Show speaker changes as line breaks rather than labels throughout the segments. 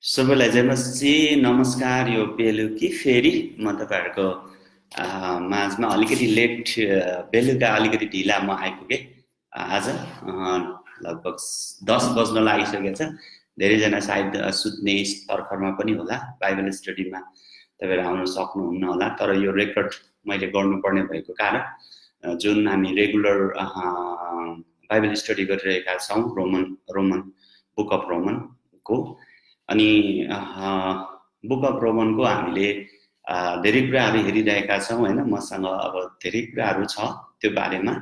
सबैलाई जयमसी नमस्कार। यो बेलुकी फेरि म तपाईँहरूको माझमा अलिकति लेट बेलुका अलिकति ढिला म आइपुगेँ। आज लगभग 10 बज्न लागिसकेको छ। धेरैजना सायद सुत्ने तर्खरमा पनि होला, बाइबल स्टडीमा तपाईँहरू आउन सक्नुहुन्न होला। तर यो रेकर्ड मैले गर्नुपर्ने भएको कारण जुन हामी रेगुलर बाइबल स्टडी गरिरहेका छौँ रोमन बुक अफ रोमनको, अनि बुक अफ रोमनको हामीले धेरै कुराहरू हेरिरहेका छौँ होइन। मसँग अब धेरै कुराहरू छ त्यो बारेमा,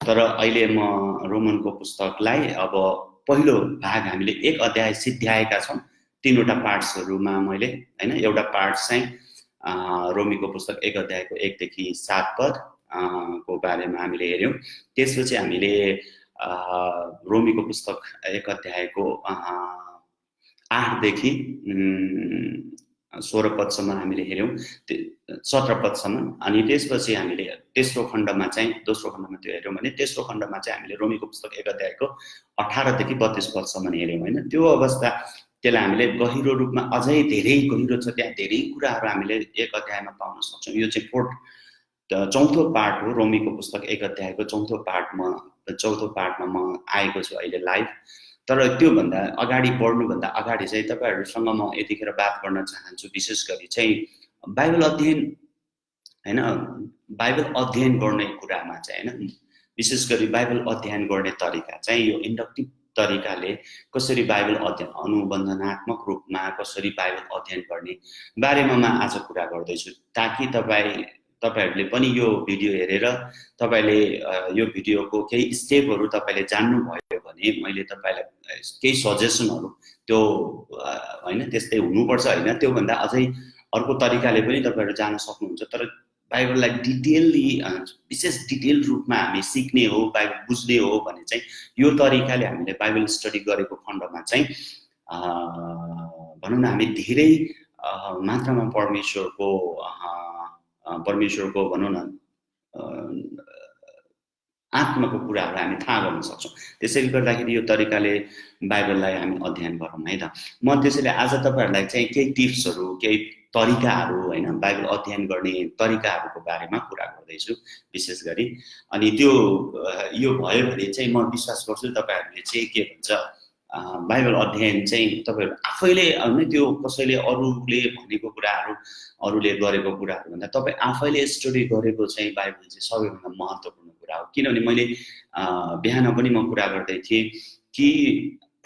तर अहिले म रोमनको पुस्तकलाई अब पहिलो भाग हामीले एक अध्याय सिद्ध्याएका छौँ। 3वटा पार्ट्सहरूमा मैले होइन। एउटा पार्ट चाहिँ रोमीको पुस्तक 1 अध्यायको 1 देखि 7 पद को बारेमा हामीले हेऱ्यौँ। त्यसपछि हामीले रोमीको पुस्तक 1 अध्यायको 8 देखि 16 पदसम्म हामीले हेऱ्यौँ, 17 पदसम्म। अनि त्यसपछि हामीले दोस्रो खण्डमा त्यो हेऱ्यौँ भने तेस्रो खण्डमा चाहिँ हामीले रोमीको पुस्तक 1 अध्यायको 18 देखि 32 पदसम्म हेऱ्यौँ होइन। त्यो अवस्था त्यसलाई हामीले गहिरो रूपमा अझै धेरै गहिरो छ, त्यहाँ धेरै कुराहरू हामीले 1 अध्यायमा पाउन सक्छौँ। यो चाहिँ चौथो पार्ट हो रोमीको पुस्तक 1 अध्यायको चौथो पार्टमा म आएको छु अहिले लाइभ। तर त्योभन्दा अगाडि बढ्नुभन्दा अगाडि चाहिँ तपाईँहरूसँग म यतिखेर बात गर्न चाहन्छु, विशेष गरी चाहिँ बाइबल अध्ययन होइन, बाइबल अध्ययन गर्ने कुरामा चाहिँ होइन। विशेष गरी बाइबल अध्ययन गर्ने तरिका चाहिँ यो इन्डक्टिभ तरिकाले कसरी बाइबल अध्ययन अनुबन्धनात्मक रूपमा कसरी बाइबल अध्ययन गर्ने बारेमा म आज कुरा गर्दैछु, ताकि तपाईहरूले पनि यो भिडियो हेरेर तपाईले यो भिडियोको केही स्टेपहरू तपाईले जान्नुभयो भने मैले तपाईलाई केही सजेसनहरू त्यो होइन त्यस्तै हुनुपर्छ होइन, त्योभन्दा अझै अर्को तरिकाले पनि तपाईहरू जान सक्नुहुन्छ। तर बाइबललाई डिटेलली विशेष डिटेल रूपमा हामी सिक्ने हो, बाइबल बुझ्ने हो भने चाहिँ यो तरिकाले हामीले बाइबल स्टडी गरेको खण्डमा चाहिँ भनौँ न हामी धेरै मात्रामा परमेश्वरको भनौँ न आत्माको कुराहरू हामी थाहा गर्न सक्छौँ। त्यसैले गर्दाखेरि यो तरिकाले बाइबललाई हामी अध्ययन गरौँ है त। म त्यसैले आज तपाईँहरूलाई चाहिँ केही टिप्सहरू केही तरिकाहरू होइन बाइबल अध्ययन गर्ने तरिकाहरूको बारेमा कुरा गर्दैछु विशेष गरी। अनि त्यो यो भयो भने चाहिँ म विश्वास गर्छु तपाईँहरूले चाहिँ के भन्छ बाइबल अध्ययन चाहिँ तपाईँहरू आफैले होइन, त्यो कसैले अरूले भनेको कुराहरू अरूले गरेको कुराहरू भन्दा तपाईँ आफैले स्टडी गरेको चाहिँ बाइबल चाहिँ सबैभन्दा महत्त्वपूर्ण कुरा हो। किनभने मैले बिहान पनि म कुरा गर्दै थिएँ कि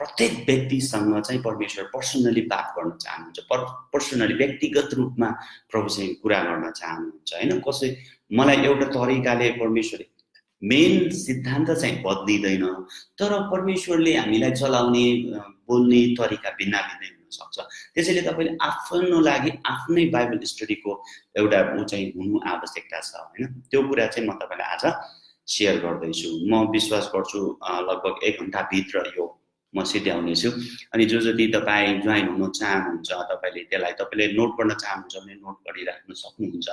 प्रत्येक व्यक्तिसँग चाहिँ परमेश्वर पर्सनली बात गर्न चाहनुहुन्छ, पर्सनली व्यक्तिगत रूपमा प्रभुसँग कुरा गर्न चाहनुहुन्छ होइन। कसै मलाई एउटा तरिकाले परमेश्वरले मेन सिद्धान्त चाहिँ बदलिँदैन, तर परमेश्वरले हामीलाई चलाउने बोल्ने तरिका भिन्न भिन्नै हुनसक्छ। त्यसैले तपाईँले आफ्नो लागि आफ्नै बाइबल स्टडीको एउटा चाहिँ हुनु आवश्यकता छ होइन। त्यो कुरा चाहिँ म तपाईँलाई आज सेयर गर्दैछु। म विश्वास गर्छु लगभग 1 घण्टाभित्र यो म सिद्ध्याउनेछु। अनि जो जति तपाईँ जोइन हुन चाहनुहुन्छ तपाईँले नोट गर्न चाहनुहुन्छ भने नोट गरिराख्न सक्नुहुन्छ,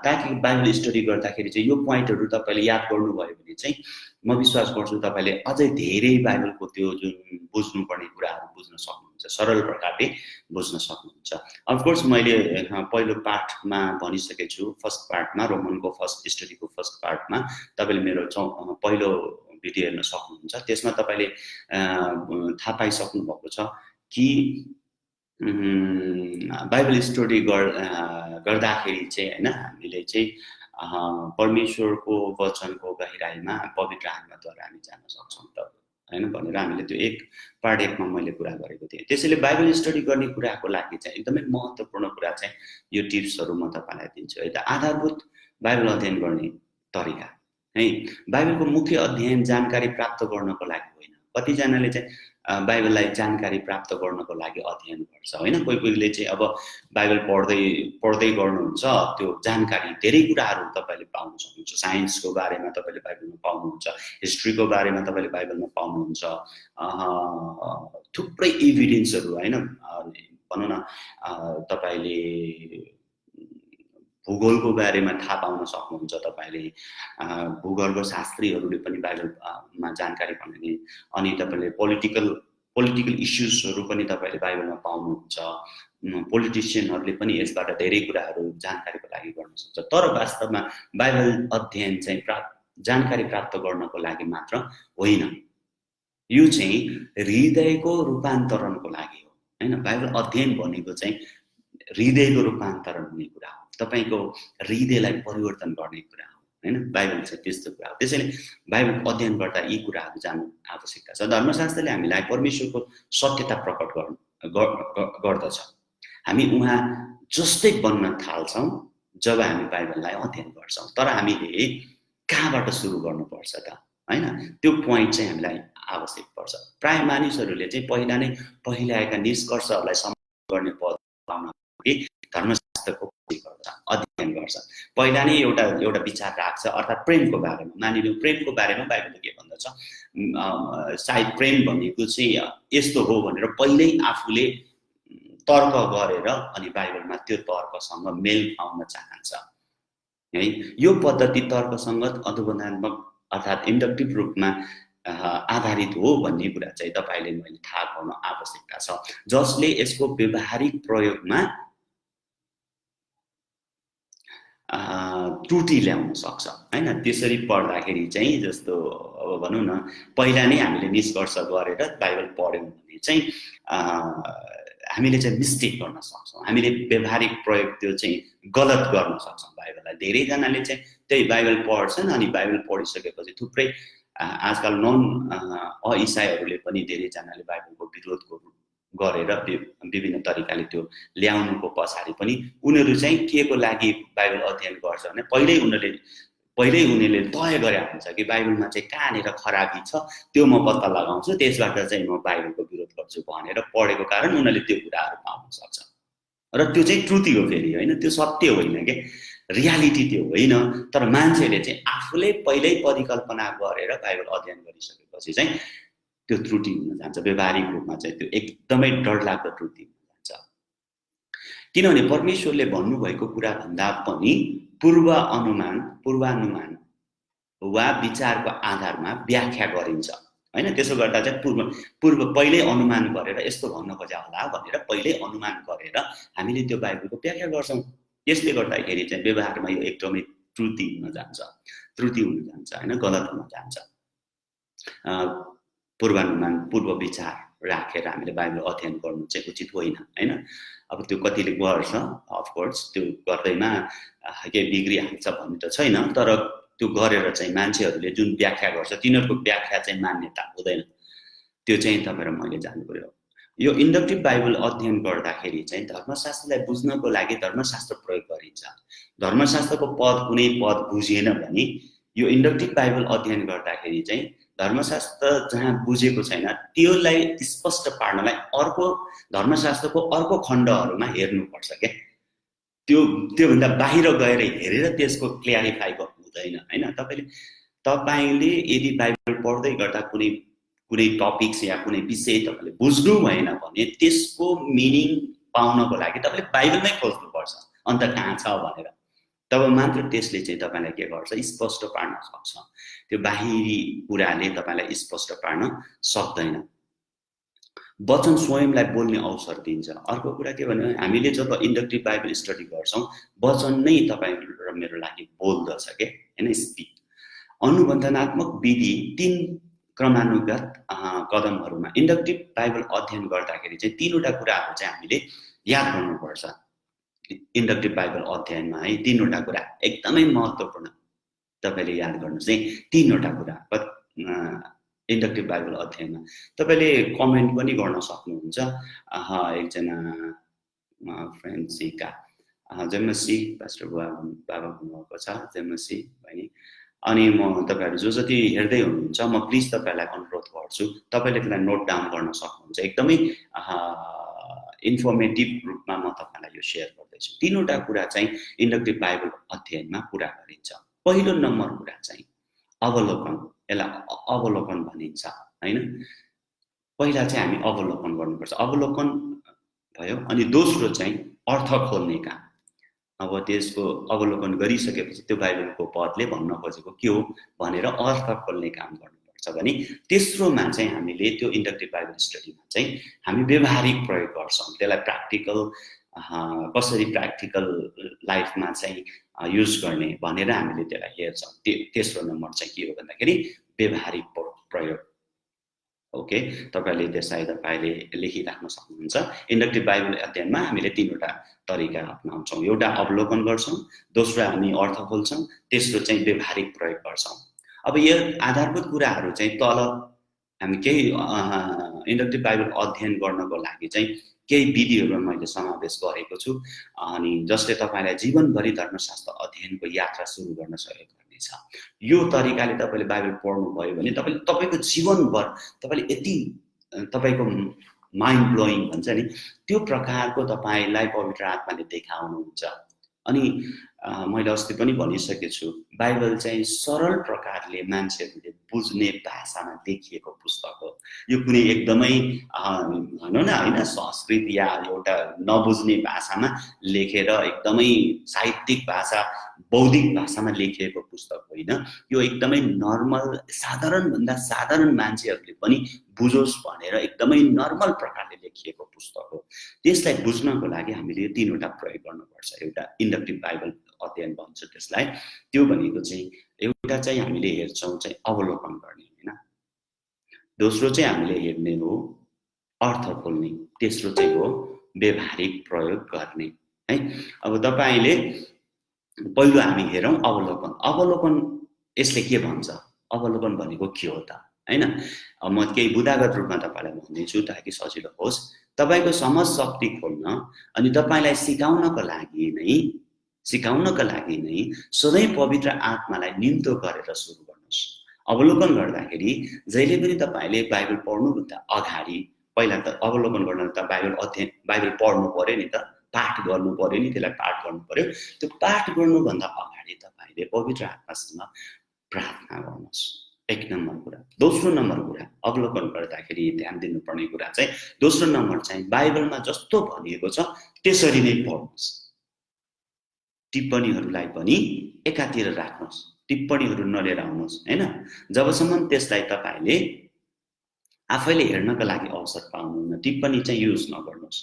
ताकि बाइबल स्टडी गर्दाखेरि चाहिँ यो पोइन्टहरू तपाईँले याद गर्नुभयो भने चाहिँ म विश्वास गर्छु तपाईँले अझै धेरै बाइबलको त्यो जुन बुझ्नुपर्ने कुराहरू बुझ्न सक्नुहुन्छ, सरल प्रकारले बुझ्न सक्नुहुन्छ। अफकोर्स मैले पहिलो पार्टमा भनिसकेको छु, फर्स्ट पार्टमा रोमनको फर्स्ट स्टडीको फर्स्ट पार्टमा तपाईँले मेरो पहिलो भिडियो हेर्न सक्नुहुन्छ। त्यसमा तपाईँले थाहा पाइसक्नु भएको छ कि बाइबल स्टडी गर्दाखेरि चाहिँ होइन हामीले चाहिँ परमेश्वरको वचनको गहिराईमा पवित्र आत्माद्वारा हामी जान सक्छौँ त होइन भनेर हामीले त्यो पार्ट 1 मा मैले कुरा गरेको थिएँ। त्यसैले बाइबल स्टडी गर्ने कुराको लागि चाहिँ एकदमै महत्त्वपूर्ण कुरा चाहिँ यो टिप्सहरू म तपाईँलाई दिन्छु है त। आधारभूत बाइबल अध्ययन गर्ने तरिका है। बाइबलको मुख्य अध्ययन जानकारी प्राप्त गर्नको लागि होइन। कतिजनाले चाहिँ बाइबललाई जानकारी प्राप्त गर्नको लागि अध्ययन गर्छ होइन। कोहीले चाहिँ अब बाइबल पढ्दै गर्नुहुन्छ, त्यो जानकारी धेरै कुराहरू तपाईँले पाउन सक्नुहुन्छ। साइन्सको बारेमा तपाईँले बाइबलमा पाउनुहुन्छ, हिस्ट्रीको बारेमा तपाईँले बाइबलमा पाउनुहुन्छ, थुप्रै एभिडेन्सहरू होइन। भनौँ न तपाईँले भूगोलको बारेमा थाहा पाउन सक्नुहुन्छ, तपाईँले भूगोलको शास्त्रीहरूले पनि बाइबलमा जानकारी पाउने, अनि तपाईँले पोलिटिकल पोलिटिकल इस्युजहरू पनि तपाईँले बाइबलमा पाउनुहुन्छ। पोलिटिसियनहरूले पनि यसबाट धेरै कुराहरू जानकारीको लागि गर्न सक्छ। तर वास्तवमा बाइबल अध्ययन चाहिँ जानकारी प्राप्त गर्नको लागि मात्र होइन, यो चाहिँ हृदयको रूपान्तरणको लागि हो हैन। बाइबल अध्ययन भनेको चाहिँ हृदयको रूपान्तरण हुने कुरा हो, तपाईँको हृदयलाई परिवर्तन गर्ने कुरा हो हैन। बाइबल चाहिँ त्यस्तो कुरा हो। त्यसैले बाइबल अध्ययन गर्दा यी कुराहरू जान्नु आवश्यकता छ। धर्मशास्त्रले हामीलाई परमेश्वरको सत्यता प्रकट गर्दछ। हामी उहाँ जस्तै बन्न थाल्छौँ जब हामी बाइबललाई अध्ययन गर्छौँ। तर हामीले कहाँबाट सुरु गर्नुपर्छ त हैन, त्यो पोइन्ट चाहिँ हामीलाई आवश्यक पर्छ। प्राय मानिसहरूले चाहिँ पहिलाका निष्कर्षहरूलाई सम्मान गर्ने पद पाउन धर्मशास्त्रको अध्ययन गर्छ। पहिला नै एउटा विचार राख्छ, अर्थात् प्रेमको बारेमा। मानिलिउँ प्रेमको बारेमा बाइबलले के भन्दछ, सायद प्रेम भनेको चाहिँ यस्तो हो भनेर पहिल्यै आफूले तर्क गरेर अनि बाइबलमा त्यो तर्कसँग मेल खाउन चाहन्छ है। यो पद्धति तर्कसङ्गत अनुबन्धात्मक अर्थात् इन्डक्टिभ रूपमा आधारित हो भन्ने कुरा चाहिँ तपाईले मैले थाहा गर्न आवश्यकता छ, जसले यसको व्यवहारिक प्रयोगमा त्रुटि ल्याउन सक्छ हैन। त्यसरी पढ्दाखेरि चाहिँ जस्तो अब भनौँ न, पहिला नै हामीले निष्कर्ष गरेर बाइबल पढ्यौँ भने चाहिँ हामीले चाहिँ मिस्टेक गर्न सक्छौँ, हामीले व्यवहारिक प्रयोग त्यो चाहिँ गलत गर्न सक्छौँ बाइबललाई। धेरैजनाले चाहिँ त्यही बाइबल पढ्छन् अनि बाइबल पढिसकेपछि थुप्रै आजकल नन अइसाईहरूले पनि धेरैजनाले बाइबलको विरोध गरेर विभिन्न तरिकाले त्यो ल्याउनुको पछाडि पनि उनीहरू चाहिँ के को लागि बाइबल अध्ययन गर्छ भने पहिल्यै उनीहरूले तय गरे हुन्छ कि बाइबलमा चाहिँ कहाँनिर खराबी छ त्यो म पत्ता लगाउँछु, त्यसबाट चाहिँ म बाइबलको विरोध गर्छु भनेर पढेको कारण उनीहरूले त्यो कुराहरू पाउन सक्छ। र त्यो चाहिँ त्रुटि हो फेरि होइन, त्यो सत्य होइन के, रियालिटी त्यो होइन। तर मान्छेले चाहिँ आफूले पहिल्यै परिकल्पना गरेर बाइबल अध्ययन गरिसकेपछि चाहिँ त्यो त्रुटि हुन जान्छ। व्यवहारिक रूपमा चाहिँ त्यो एकदमै डरलाग्दो त्रुटि हुन जान्छ। किनभने परमेश्वरले भन्नुभएको कुरा भन्दा पनि पूर्वानुमान वा विचारको आधारमा व्याख्या गरिन्छ हैन। त्यसो गर्दा चाहिँ पूर्व पहिल्यै अनुमान गरेर यस्तो भन्न खोजे होला भनेर पहिल्यै अनुमान गरेर हामीले त्यो बाइबलको व्याख्या गर्छौँ। यसले गर्दाखेरि चाहिँ व्यवहारमा यो एकदमै त्रुटि हुन जान्छ हैन, गलत हुन जान्छ। पूर्वानुमान पूर्व विचार राखेर हामीले बाइबल अध्ययन गर्नु चाहिँ उचित होइन हैन। अब त्यो कतिले गर्छ, अफकोर्स त्यो गर्दैमा केही बिग्रिहाल्छ भन्ने त छैन, तर त्यो गरेर चाहिँ मान्छेहरूले जुन व्याख्या गर्छ तिनीहरूको व्याख्या चाहिँ मान्यता हुँदैन। त्यो चाहिँ तपाईँ र मैले जान्नु पर्यो। यो इन्डक्टिभ बाइबल अध्ययन गर्दाखेरि चाहिँ धर्मशास्त्रलाई बुझ्नको लागि धर्मशास्त्र प्रयोग गरिन्छ। धर्मशास्त्रको कुनै पद बुझिएन भने यो इन्डक्टिभ बाइबल अध्ययन गर्दाखेरि चाहिँ धर्मशास्त्र जहाँ बुझेको छैन त्यसलाई स्पष्ट पार्नलाई अर्को धर्मशास्त्रको अर्को खण्डहरूमा हेर्नुपर्छ क्या। त्योभन्दा बाहिर गएर हेरेर त्यसको क्ल्यारिफाई गर्नु हुँदैन हैन। तपाईले यदि बाइबल पढ्दै गर्दा कुनै टपिक्स या कुनै विषय तपाईले बुझ्नु भएन भने त्यसको मिनिङ पाउनको लागि तपाईले बाइबलमै खोज्नुपर्छ अन्त कहाँ छ भनेर। तब मात्र त्यसले चाहिँ तपाईलाई के गर्छ, स्पष्ट पार्न सक्छ। त्यो बाहिरी कुराले तपाईलाई स्पष्ट पार्न सक्दैन। वचन स्वयंलाई बोल्ने अवसर दिन्छ। अर्को कुरा के भने हामीले जब इन्डक्टिभ बाइबल स्टडी गर्छौँ वचन नै तपाईँ र मेरो लागि बोल्दछ के हैन। स्पिक अनुबन्धनात्मक विधि 3 क्रमानुगत कदमहरूमा इन्डक्टिभ बाइबल अध्ययन गर्दाखेरि चाहिँ 3वटा कुराहरू चाहिँ हामीले याद गर्नुपर्छ। इन्डक्टिभ बाइबल अध्ययनमा है 3वटा कुरा एकदमै महत्त्वपूर्ण तपाईले याद गर्नु चाहिँ 3वटा कुरा इन्डक्टिभ बाइबल अध्ययनमा। तपाईले कमेन्ट पनि गर्न सक्नुहुन्छ। एकजना फ्रेन्सिका जन्मसी पास्टर बाबा हुनुभएको छ, जन्मसी बहिनी। अनि म तपाईहरु जो जति हेर्दै हुनुहुन्छ म प्लिज तपाईलाई अनुरोध गर्छु तपाईले त्यसलाई नोट डाउन गर्न सक्नुहुन्छ। एकदमै इन्फर्मेटिभ रूपमा म तपाईलाई यो शेयर गर्दैछु। 3वटा कुरा चाहिँ इन्डक्टिभ बाइबल अध्ययनमा कुरा गरिन्छ। पहिलो नम्बर कुरा चाहिँ अवलोकन, यसलाई अवलोकन भनिन्छ हैन। पहिला चाहिँ हामी अवलोकन गर्नुपर्छ, अवलोकन भयो। अनि दोस्रो चाहिँ अर्थ खोल्ने काम। अब त्यसको अवलोकन गरिसकेपछि त्यो बाइबलको पदले भन्न खोजेको के हो भनेर अर्थ खोल्ने काम गर्नुपर्छ। हुन्छ भने तेस्रोमा चाहिँ हामीले त्यो इन्डक्टिभ बाइबल स्टडीमा चाहिँ हामी व्यवहारिक प्रयोग गर्छौँ त्यसलाई प्र्याक्टिकल कसरी प्र्याक्टिकल लाइफमा चाहिँ युज गर्ने भनेर हामीले त्यसलाई हेर्छौँ तेस्रो नम्बर चाहिँ के हो भन्दाखेरि व्यवहारिक प्रयोग ओके तपाईले त्यसलाई तपाईले लेखिराख्न सक्नुहुन्छ इन्डक्टिभ बाइबल अध्ययनमा हामीले तीनवटा तरिका अपनाउँछौँ एउटा अवलोकन गर्छौँ दोस्रो हामी अर्थ खोल्छौँ तेस्रो चाहिँ व्यवहारिक प्रयोग गर्छौँ अब यो आधारभूत कुराहरू चाहिँ तल हामी केही इन्डक्टिभ बाइबल अध्ययन गर्नको लागि चाहिँ केही विधिहरू मैले समावेश गरेको छु अनि जसले तपाईलाई जीवनभरि धर्मशास्त्र अध्ययनको यात्रा सुरु गर्न सहयोग गर्नेछ यो तरिकाले तपाईले बाइबल पढ्नु भयो भने तपाईको जीवनभर तपाईले यति तपाईको माइन्ड ब्लोइङ भन्छ नि त्यो प्रकारको तपाईलाई पवित्र आत्माले देखाउनुहुन्छ अनि मैले अस्ति पनि भनिसकेको छु बाइबल चाहिँ सरल प्रकारले मान्छेहरूले बुझ्ने भाषामा लेखिएको पुस्तक हो यो कुनै एकदमै भनौँ न हैन संस्कृत या एउटा नबुझ्ने भाषामा लेखेर एकदमै साहित्यिक भाषा बौद्धिक भाषामा लेखिएको पुस्तक होइन यो एकदमै नर्मल साधारण भन्दा साधारण मान्छेहरूले पनि बुझोस् भनेर एकदमै नर्मल प्रकारले लेखिएको पुस्तक हो त्यसलाई बुझ्नको लागि हामीले यो तीनवटा प्रयोग गर्नुपर्छ एउटा इन्डक्टिभ बाइबल अध्ययन भन्छ त्यसलाई त्यो भनेको चाहिँ एउटा चाहिँ हामीले हेर्छौँ चाहिँ अवलोकन गर्ने हैन दोस्रो चाहिँ हामीले हेर्ने हो अर्थ खोल्ने तेस्रो चाहिँ हो व्यवहारिक प्रयोग गर्ने है अब तपाईले पहिलो हामी हेरौँ अवलोकन यसले के भन्छ अवलोकन भनेको के हो त हैन म केही बुदागत रूपमा तपाईलाई भन्दैछु ताकि सजिलो होस् तपाईको समझ शक्ति खोल्न अनि तपाईलाई सिकाउनका लागि नै सधैँ पवित्र आत्मालाई निम्तो गरेर सुरु गर्नुस् अवलोकन गर्दाखेरि जहिले पनि तपाईले बाइबल पढ्नुभन्दा अगाडि पहिला त अवलोकन गर्न त बाइबल पढ्नु पर्यो नि त पाठ गर्नु पर्यो नि त्यसलाई पाठ गर्नु पर्यो त्यो पाठ गर्नुभन्दा अगाडि तपाईले पवित्र आत्मासँग प्रार्थना गर्नुस् एक नम्बर कुरा दोस्रो नम्बर कुरा अवलोकन गर्दाखेरि ध्यान दिनुपर्ने कुरा चाहिँ दोस्रो नम्बर चाहिँ बाइबलमा जस्तो भनिएको छ त्यसरी नै पढ्नुस् टिप्पणीहरूलाई पनि एकातिर राख्नुस् टिप्पणीहरू नलिएर आउनुस् हैन जबसम्म त्यसलाई तपाईले आफैले हेर्नका लागि अवसर पाउनुहुन्न टिप्पणी चाहिँ युज नगर्नुस्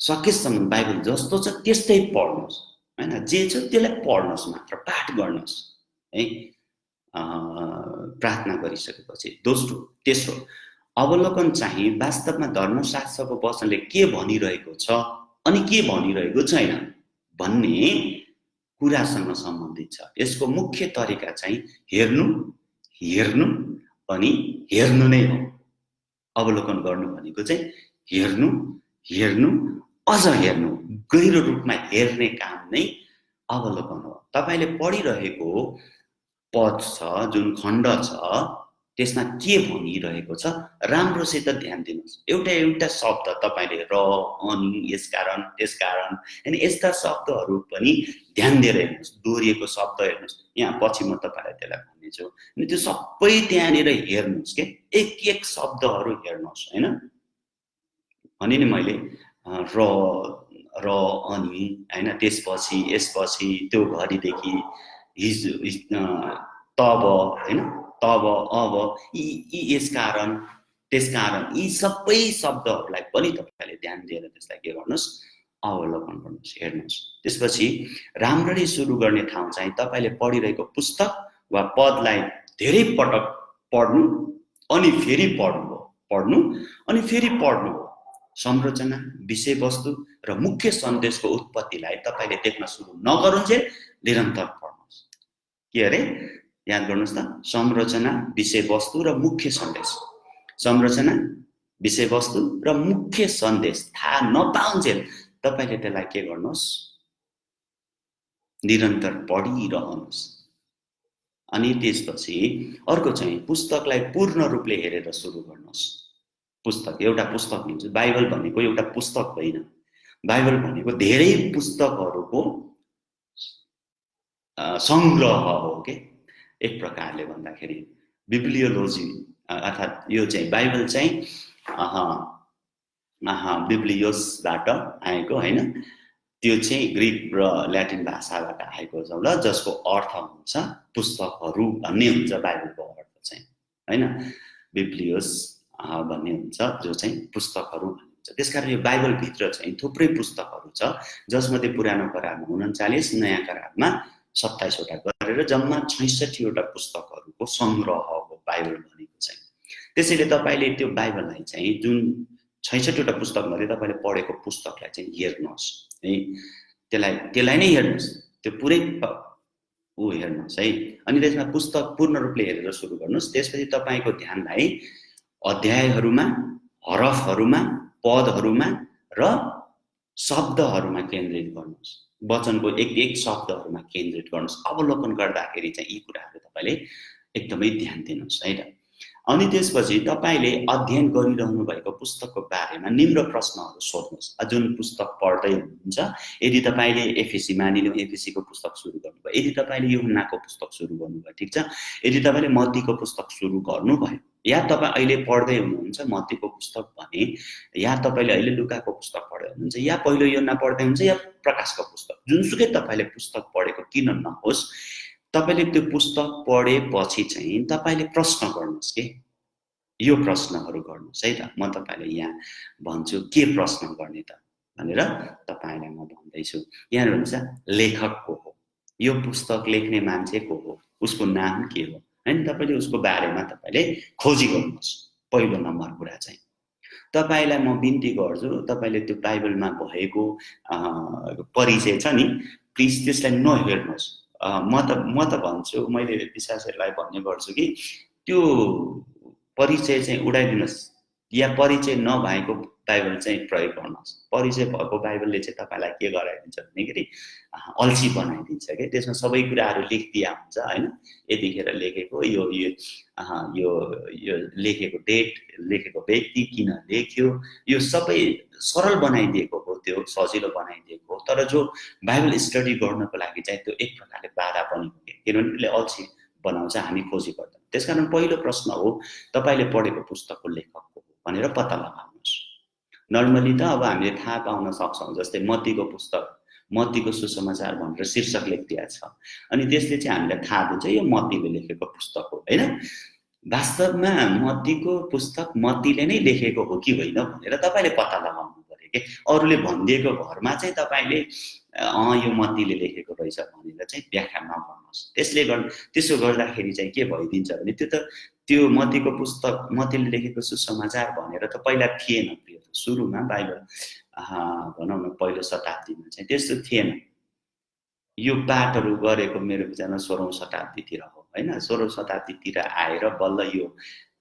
सकेसम्म बाइबल जस्तो छ त्यस्तै पढ्नुस् हैन जे छ त्यसलाई पढ्नुस् मात्र पाठ गर्नुस् है प्रार्थना गरिसकेपछि तेस्रो अवलोकन चाहिँ वास्तवमा धर्मशास्त्रको वचनले के भनिरहेको छ अनि के भनिरहेको छैन भन्ने कुरासँग सम्बन्धित छ यसको मुख्य तरिका चाहिँ हेर्नु अनि हेर्नु नै हो अवलोकन गर्नु भनेको चाहिँ हेर्नु अझ हेर्नु गहिरो रूपमा हेर्ने काम नै अवलोकन हो तपाईले पढिरहेको पद छ जुन खण्ड छ त्यसमा के भनिरहेको छ राम्रोसित ध्यान दिनुस् एउटा शब्द तपाईले र अनि यसकारण त्यसकारण हैन यस्ता शब्दहरू पनि ध्यान दिएर हेर्नुस् दोहोरिएको शब्द हेर्नुस् यहाँ पछि म तपाईलाई त्यसलाई भन्नेछु अनि त्यो सबै त्यहाँनिर हेर्नुस् के एक शब्दहरू हेर्नुस् हैन भने नि मैले र अनि हैन त्यसपछि यसपछि त्यो घडीदेखि तब हैन तब अब यी यसकारण त्यसकारण यी सबै शब्दहरूलाई पनि तपाईले ध्यान दिएर त्यसलाई के गर्नुस् अवलोकन गर्नुस् हेर्नुस् त्यसपछि राम्ररी सुरु गर्ने ठाउँ चाहिँ तपाईले पढिरहेको पुस्तक वा पदलाई धेरै पटक पढ्नु अनि फेरि पढ्नु संरचना विषयवस्तु र मुख्य सन्देशको उत्पत्तिलाई तपाईले देख्न सुरु नगरुन्जेल निरन्तर पढ्नुस् के अरे याद गर्नुस् त संरचना विषयवस्तु र मुख्य सन्देश संरचना विषयवस्तु र मुख्य सन्देश थाहा नपाउन्जेल तपाईले त्यसलाई के गर्नुस् निरन्तर पढिरहनुस् अनि त्यसपछि अर्को चाहिँ पुस्तकलाई पूर्ण रूपले हेरेर सुरु गर्नुस् पुस्तक एउटा पुस्तक हुन्छ बाइबल भनेको एउटा पुस्तक होइन बाइबल भनेको धेरै पुस्तकहरूको संग्रह हो के एक प्रकारले भन्दाखेरि बिब्लियोलोजी अर्थात् यो चाहिँ बाइबल चाहिँ बिब्लियोसबाट आएको हैन त्यो चाहिँ ग्रीक र ल्याटिन भाषाबाट आएको छ ल जसको अर्थ हुन्छ पुस्तकहरू भन्ने हुन्छ बाइबलको अर्थ चाहिँ हैन, बिब्लियोस भन्ने हुन्छ जो चाहिँ पुस्तकहरू भनिन्छ। त्यसकारण यो बाइबलभित्र चाहिँ थुप्रै पुस्तकहरू छ, जसमध्ये पुरानो करारमा 39, नयाँ करारमा 27 वटा गरेर जम्मा 66 वटा पुस्तकहरूको संग्रह हो बाइबल भनेको चाहिँ। त्यसैले तपाईले त्यो बाइबललाई चाहिँ जुन 66 वटा पुस्तकमध्ये तपाईले पढेको पुस्तकलाई चाहिँ हेर्नुहोस् है, त्यसलाई नै हेर्नुहोस्, त्यो पुरै हेर्नुहोस् है। अनि त्यसमा पुस्तक पूर्ण रूपले हेरेर सुरु गर्नुहोस्। त्यसपछि तपाईको ध्यानलाई अध्यायहरूमा, हरफहरूमा, पदहरूमा र शब्दहरूमा केन्द्रित गर्नुहोस्। वचनको एक एक शब्दहरूमा केन्द्रित गर्नुहोस्। अवलोकन गर्दाखेरि चाहिँ यी कुराहरू तपाईले एकदमै ध्यान दिनुहोस् है त। अनि त्यसपछि तपाईले अध्ययन गरिरहनु भएको पुस्तकको बारेमा निम्न प्रश्नहरू सोध्नुहोस्। जुन पुस्तक पढ्दै हुनुहुन्छ, यदि तपाईले एफएसी मानिलिउँ, एफएसीको पुस्तक सुरु गर्नुभयो, यदि तपाईले यूहन्नाको पुस्तक सुरु गर्नुभयो, ठीक छ, यदि तपाईले मत्तीको पुस्तक सुरु गर्नुभयो, या तपाईँ अहिले पढ्दै हुनुहुन्छ मत्तीको पुस्तक भने, या तपाईले अहिले लुकाको पुस्तक पढ्दै हुनुहुन्छ, या पहिलो यूहन्ना पढ्दै हुनुहुन्छ, या प्रकाशको पुस्तक, जुनसुकै तपाईले पुस्तक पढेको किन नहोस्, तपाईले त्यो पुस्तक पढेपछि चाहिँ तपाईले प्रश्न गर्नुहोस् के यो प्रश्नहरू गर्नुहोस् है त। म तपाईलाई यहाँ भन्छु के प्रश्न गर्ने त भनेर तपाईलाई म भन्दैछु। यहाँ हेर्नुहुन्छ, लेखक को हो, यो पुस्तक लेख्ने मान्छे को हो, उसको नाम के हो, हैन। तपाईले उसको बारेमा तपाईले खोजी गर्नुहोस्। पहिलो नम्बर कुरा चाहिँ तपाईलाई म बिन्ती गर्छु, तपाईले त्यो बाइबलमा भएको परिचय छ नि, प्लिज त्यसलाई नहेर्नुहोस्। म त भन्छु, मैले विश्वासहरूलाई भन्ने गर्छु कि त्यो परिचय चाहिँ उडाइदिनुहोस्, या परिचय नभएको बाइबल चाहिँ प्रयोग गर्नुहोस्। परिचय भएको बाइबलले चाहिँ तपाईलाई के गराइदिन्छ भनेखेरि अल्छी बनाइदिन्छ के। त्यसमा सबै कुराहरू लेखिदिया हुन्छ हैन, यतिखेर लेखेको, यो लेखेको डेट, लेखेको व्यक्ति किन लेख्यो, यो सबै सरल बनाइदिएको हो, त्यो सजिलो बनाइदिएको हो। तर जो बाइबल स्टडी गर्नको लागि चाहिँ त्यो एक प्रकारले बाधा पनि हो, किनभने त्यसले अल्छी बनाउँछ, हामी खोजी गर्छौँ। त्यसकारण पहिलो प्रश्न हो तपाईले पढेको पुस्तकको लेखक को हो भनेर पत्ता लगाउनुहोस्। नर्मली त अब हामीले थाहा पाउन सक्छौँ, जस्तै मत्तीको पुस्तक, मत्तीको सुसमाचार भनेर शीर्षक लेखिदिया छ, अनि त्यसले चाहिँ हामीलाई थाहा दिन्छ यो मत्तीले लेखेको पुस्तक हो हैन। वास्तवमा मत्तीको पुस्तक मत्तीले नै लेखेको हो कि होइन भनेर तपाईले पत्ता लगाउनु पर्यो के। अरूले भनिदिएको भरमा चाहिँ तपाईले यो मत्तीले लेखेको रहेछ भनेर चाहिँ व्याख्या नगर्नुहोस्। त्यसो गर्दाखेरि चाहिँ के भइदिन्छ भने त्यो मत्तीको पुस्तक, मत्तीले लेखेको सुसमाचार भनेर त पहिला थिएन। सुरुमा बाइबल भनौँ न पहिलो शताब्दीमा चाहिँ त्यस्तो थिएन। यो पाठहरू गरेको मेरो विचारमा 16औं शताब्दीतिर हो हैन। 16औं शताब्दीतिर आएर बल्ल यो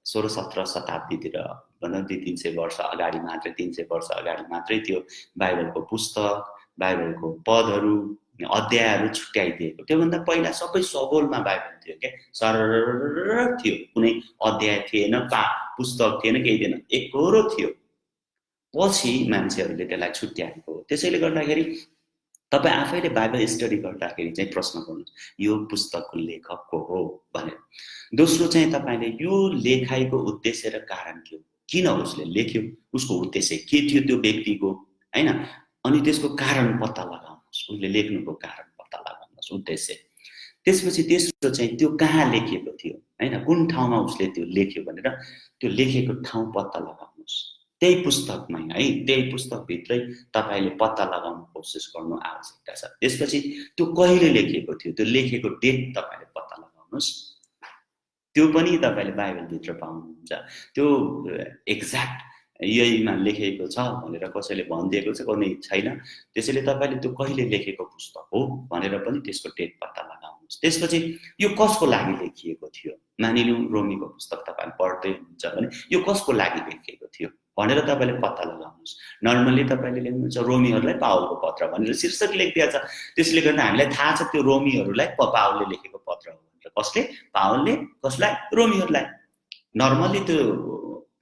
16-17 शताब्दीतिर भन्दा 200-300 वर्ष अगाडि मात्रै, 300 वर्ष अगाडि मात्रै त्यो बाइबलको पुस्तक, बाइबलको पदहरू, अध्यायहरू छुट्याइदिएको। त्योभन्दा पहिला सबै सगोलमा बाइबल थियो के, सरर थियो, कुनै अध्याय थिएन, पुस्तक थिएन, केही थिएन, एकरो थियो। पछि मान्छेहरूले त्यसलाई छुट्याएको हो। त्यसैले गर्दाखेरि तपाई आफैले बाइबल स्टडी गर्दाखेरि चाहिँ प्रश्न गर्नुहोस्, यो पुस्तकको लेखक को हो भनेर। दोस्रो चाहिँ तपाईले यो लेखाइको उद्देश्य र कारण के हो, किन उसले लेख्यो, उसको उद्देश्य के थियो त्यो व्यक्तिको हैन। अनि त्यसको कारण पत्ता लगाउनुहोस्, उसले लेख्नुको कारण पत्ता लगाउनुहोस्, उद्देश्य। त्यसपछि तेस्रो चाहिँ त्यो कहाँ लेखिएको थियो हैन, कुन ठाउँमा उसले त्यो लेख्यो भनेर त्यो लेखेको ठाउँ पत्ता लगाउनुहोस्। त्यही पुस्तकमै है, त्यही पुस्तकभित्रै तपाईले पत्ता लगाउन कोसिस गर्नु आवश्यकता छ। त्यसपछि त्यो कहिले लेखिएको थियो, त्यो लेखेको डेट तपाईले पत्ता लगाउनुहोस्। त्यो पनि तपाईले बाइबलभित्र पाउनुहुन्छ। त्यो एक्ज्याक्ट यहीमा लेखेको छ भनेर कसैले भनिदिएको छ कुनै छैन। त्यसैले तपाईले त्यो कहिले लेखेको पुस्तक हो भनेर पनि त्यसको डेट पत्ता लगाउनुहोस्। त्यसपछि यो कसको लागि लेखिएको थियो, मानिलिउँ रोमीको पुस्तक तपाईले पढ्दै हुनुहुन्छ भने यो कसको लागि लेखिएको थियो भनेर तपाईले पत्ता लगाउनुहोस्। नर्मली तपाईले लेख्नुहुन्छ रोमीहरूलाई पावलको पत्र भनेर शीर्षक लेखिदिया छ, त्यसले गर्दा हामीलाई थाहा छ त्यो रोमीहरूलाई पावलले लेखेको पत्र हो भनेर। कसले? पावलले कसलाई? रोमीहरूलाई। नर्मली त्यो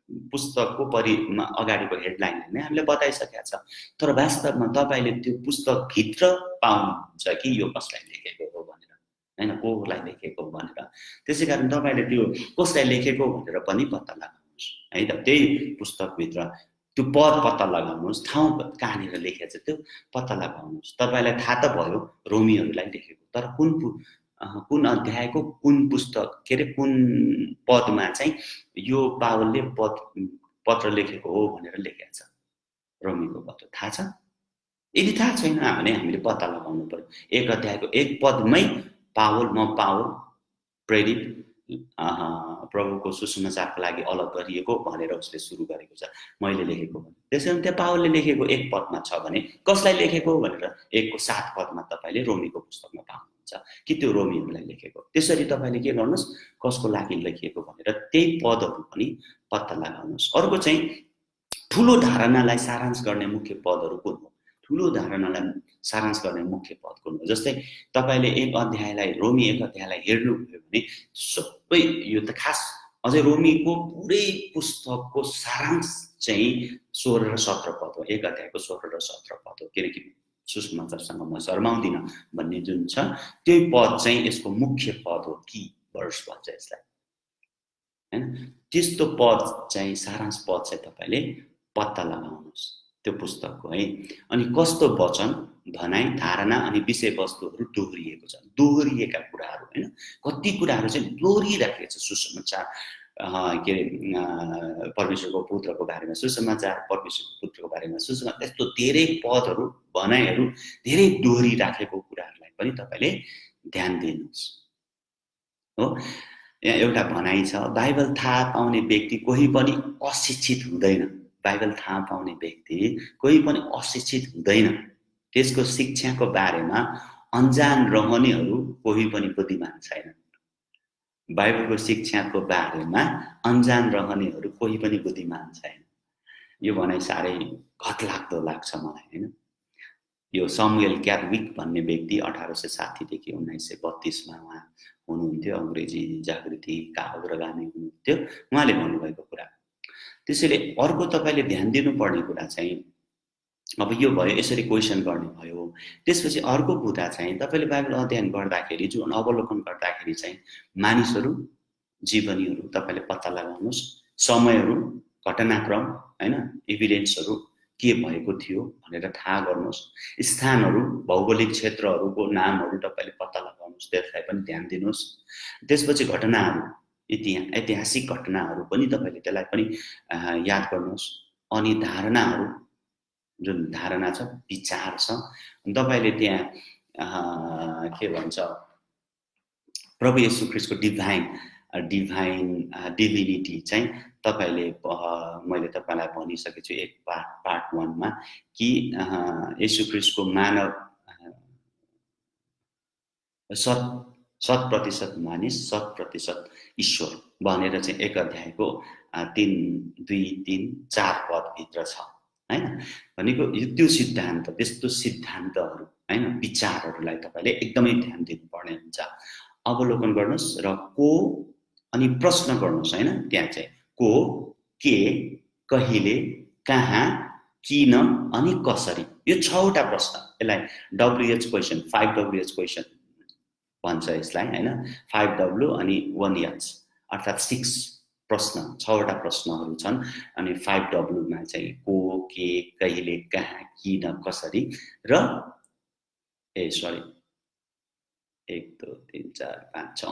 पुस्तकको अगाडिको हेडलाइनले नै हामीलाई बताइसकेको छ। तर वास्तवमा तपाईले त्यो पुस्तक भित्र पाउनुहुन्छ कि यो कसलाई लेखेको हो भनेर हैन, कोलाई लेखेको हो भनेर। त्यसैकारण तपाईले त्यो कसलाई लेखेको भनेर पनि पत्ता लगाउनुहोस् है त। त्यही पुस्तकभित्र त्यो पद पत्ता लगाउनुहोस्, ठाउँ कहाँनिर लेखेको छ त्यो पत्ता लगाउनुहोस्। तपाईलाई थाहा त भयो रोमीहरूलाई लेखेको, तर कुन कुन अध्यायको कुन पुस्तक के अरे कुन पदमा चाहिँ यो पावलले पत्र लेखेको हो भनेर लेखेको छ रोमीको पत्र थाहा छ? यदि थाहा छैन भने हामीले पत्ता लगाउनु पर्यो। एक अध्यायको एक पदमै पावल प्रेरित प्रभुको सुसमाचारको लागि अलग गरिएको भनेर उसले सुरु गरेको छ, मैले लेखेको भने। त्यसैले त्यहाँ पावलले लेखेको एक पदमा छ भने कसलाई लेखेको भनेर 1:7 पदमा तपाईले रोमीको पुस्तकमा पाउनुहुन्छ कि त्यो रोमीहरूलाई लेखेको। त्यसरी तपाईले के गर्नुस्, कसको लागि लेखिएको भनेर त्यही पदहरू पनि पत्ता लगाउनुस्। अर्को चाहिँ ठुलो धारणालाई सारांश गर्ने मुख्य पदहरू कुन हो? ठुलो धारणालाई सारांश गर्ने मुख्य पद कुन हो? जस्तै तपाईले रोमी एक अध्यायलाई हेर्नुभयो भने सबै यो त खास अझै रोमीको पुरै पुस्तकको सारांश चाहिँ 16 र 17 पद हो। एक अध्यायको 16 र 17 पद हो, किनकि सुसमाचारसँग म शर्माउँदिन भन्ने जुन छ त्यही पद चाहिँ यसको मुख्य पद हो, की वर्स भन्छ यसलाई, हैन? त्यस्तो पद चाहिँ सारांश पद चाहिँ तपाईले पत्ता लगाउनुस् त्यो पुस्तकको, है। अनि कस्तो वचन, भनाइ, धारणा अनि विषयवस्तुहरू दोहोरिएको छ, दोहोरिएका कुराहरू, हैन? कति कुराहरू चाहिँ दोहोरिराखेको छ सुसमाचार के अरे परमेश्वरको पुत्रको बारेमा सुसमाचार, परमेश्वरको पुत्रको बारेमा सुसमाचार, त्यस्तो धेरै पदहरू, भनाइहरू धेरै दोहोरिराखेको कुराहरूलाई पनि तपाईले ध्यान दिनुस्, हो। यहाँ एउटा भनाइ छ, बाइबल थाहा पाउने व्यक्ति कोही पनि अशिक्षित हुँदैन। बाइबल थाहा पाउने व्यक्ति कोही पनि अशिक्षित हुँदैन। त्यसको शिक्षाको बारेमा अनजान रहनेहरू कोही पनि बुद्धिमान छैनन्। बाइबलको शिक्षाको बारेमा अनजान रहनेहरू कोही पनि बुद्धिमान छैन। यो भनाइ साह्रै घतलाग्दो लाग्छ मलाई, हैन? यो समुएल क्याडविक भन्ने व्यक्ति 1860 देखि 1932 मा उहाँ हुनुहुन्थ्यो, अंग्रेजी जागृतिका अग्रगामी हुनुहुन्थ्यो, उहाँले भन्नुभएको कुरा। त्यसैले अर्को तपाईले ध्यान दिनुपर्ने कुरा चाहिँ अब यो भयो, यसरी क्वेशन गर्ने भयो। त्यसपछि अर्को कुरा चाहिँ तपाईले बाइबल अध्ययन गर्दाखेरि, जुन अवलोकन गर्दाखेरि चाहिँ मानिसहरू, जीवनीहरू तपाईले पत्ता लगाउनुस्, समयहरू, घटनाक्रम, हैन, एभिडेन्सहरू के भएको थियो भनेर थाहा गर्नुस्, स्थानहरू, भौगोलिक क्षेत्रहरूको नामहरू तपाईले पत्ता लगाउनुस्, त्यसलाई पनि ध्यान दिनुस्। त्यसपछि घटनाहरू, ऐतिहासिक घटनाहरू पनि तपाईले त्यसलाई पनि याद गर्नुस्। अनि धारणाहरू, जुन धारणा छ, विचार छ, तपाईले त्यहाँ के भन्छ प्रभु येशू ख्रीष्टको डिभिनिटी चाहिँ तपाईले मैले तपाईलाई भनिसकेको छु एक पार्ट 1 मा कि येशू ख्रीष्टको मानव 100% मानिस 100% ईश्वर भनेर चाहिँ एक अध्यायको 3, 2, 3, 4 पद भित्र छ, हैन? भनेको त्यो सिद्धान्त, त्यस्तो सिद्धान्तहरू, हैन, विचारहरूलाई तपाईले एकदमै ध्यान दिनुपर्ने हुन्छ। अवलोकन गर्नुस् र को अनि प्रश्न गर्नुस्, हैन? त्यहाँ चाहिँ को, के, कहिले, कहाँ, किन अनि कसरी, यो 6 वटा प्रश्न। यसलाई WH क्वेशन, 5WH क्वेशन भन्छ यसलाई, हैन? 5W अनि 1H अर्थात् 6 प्रश्न, 6 वटा प्रश्नहरू छन्। अनि 5W मा चाहिँ को, के, कहिले, कहाँ, किन, कसरी र 1 2 3 4 5 6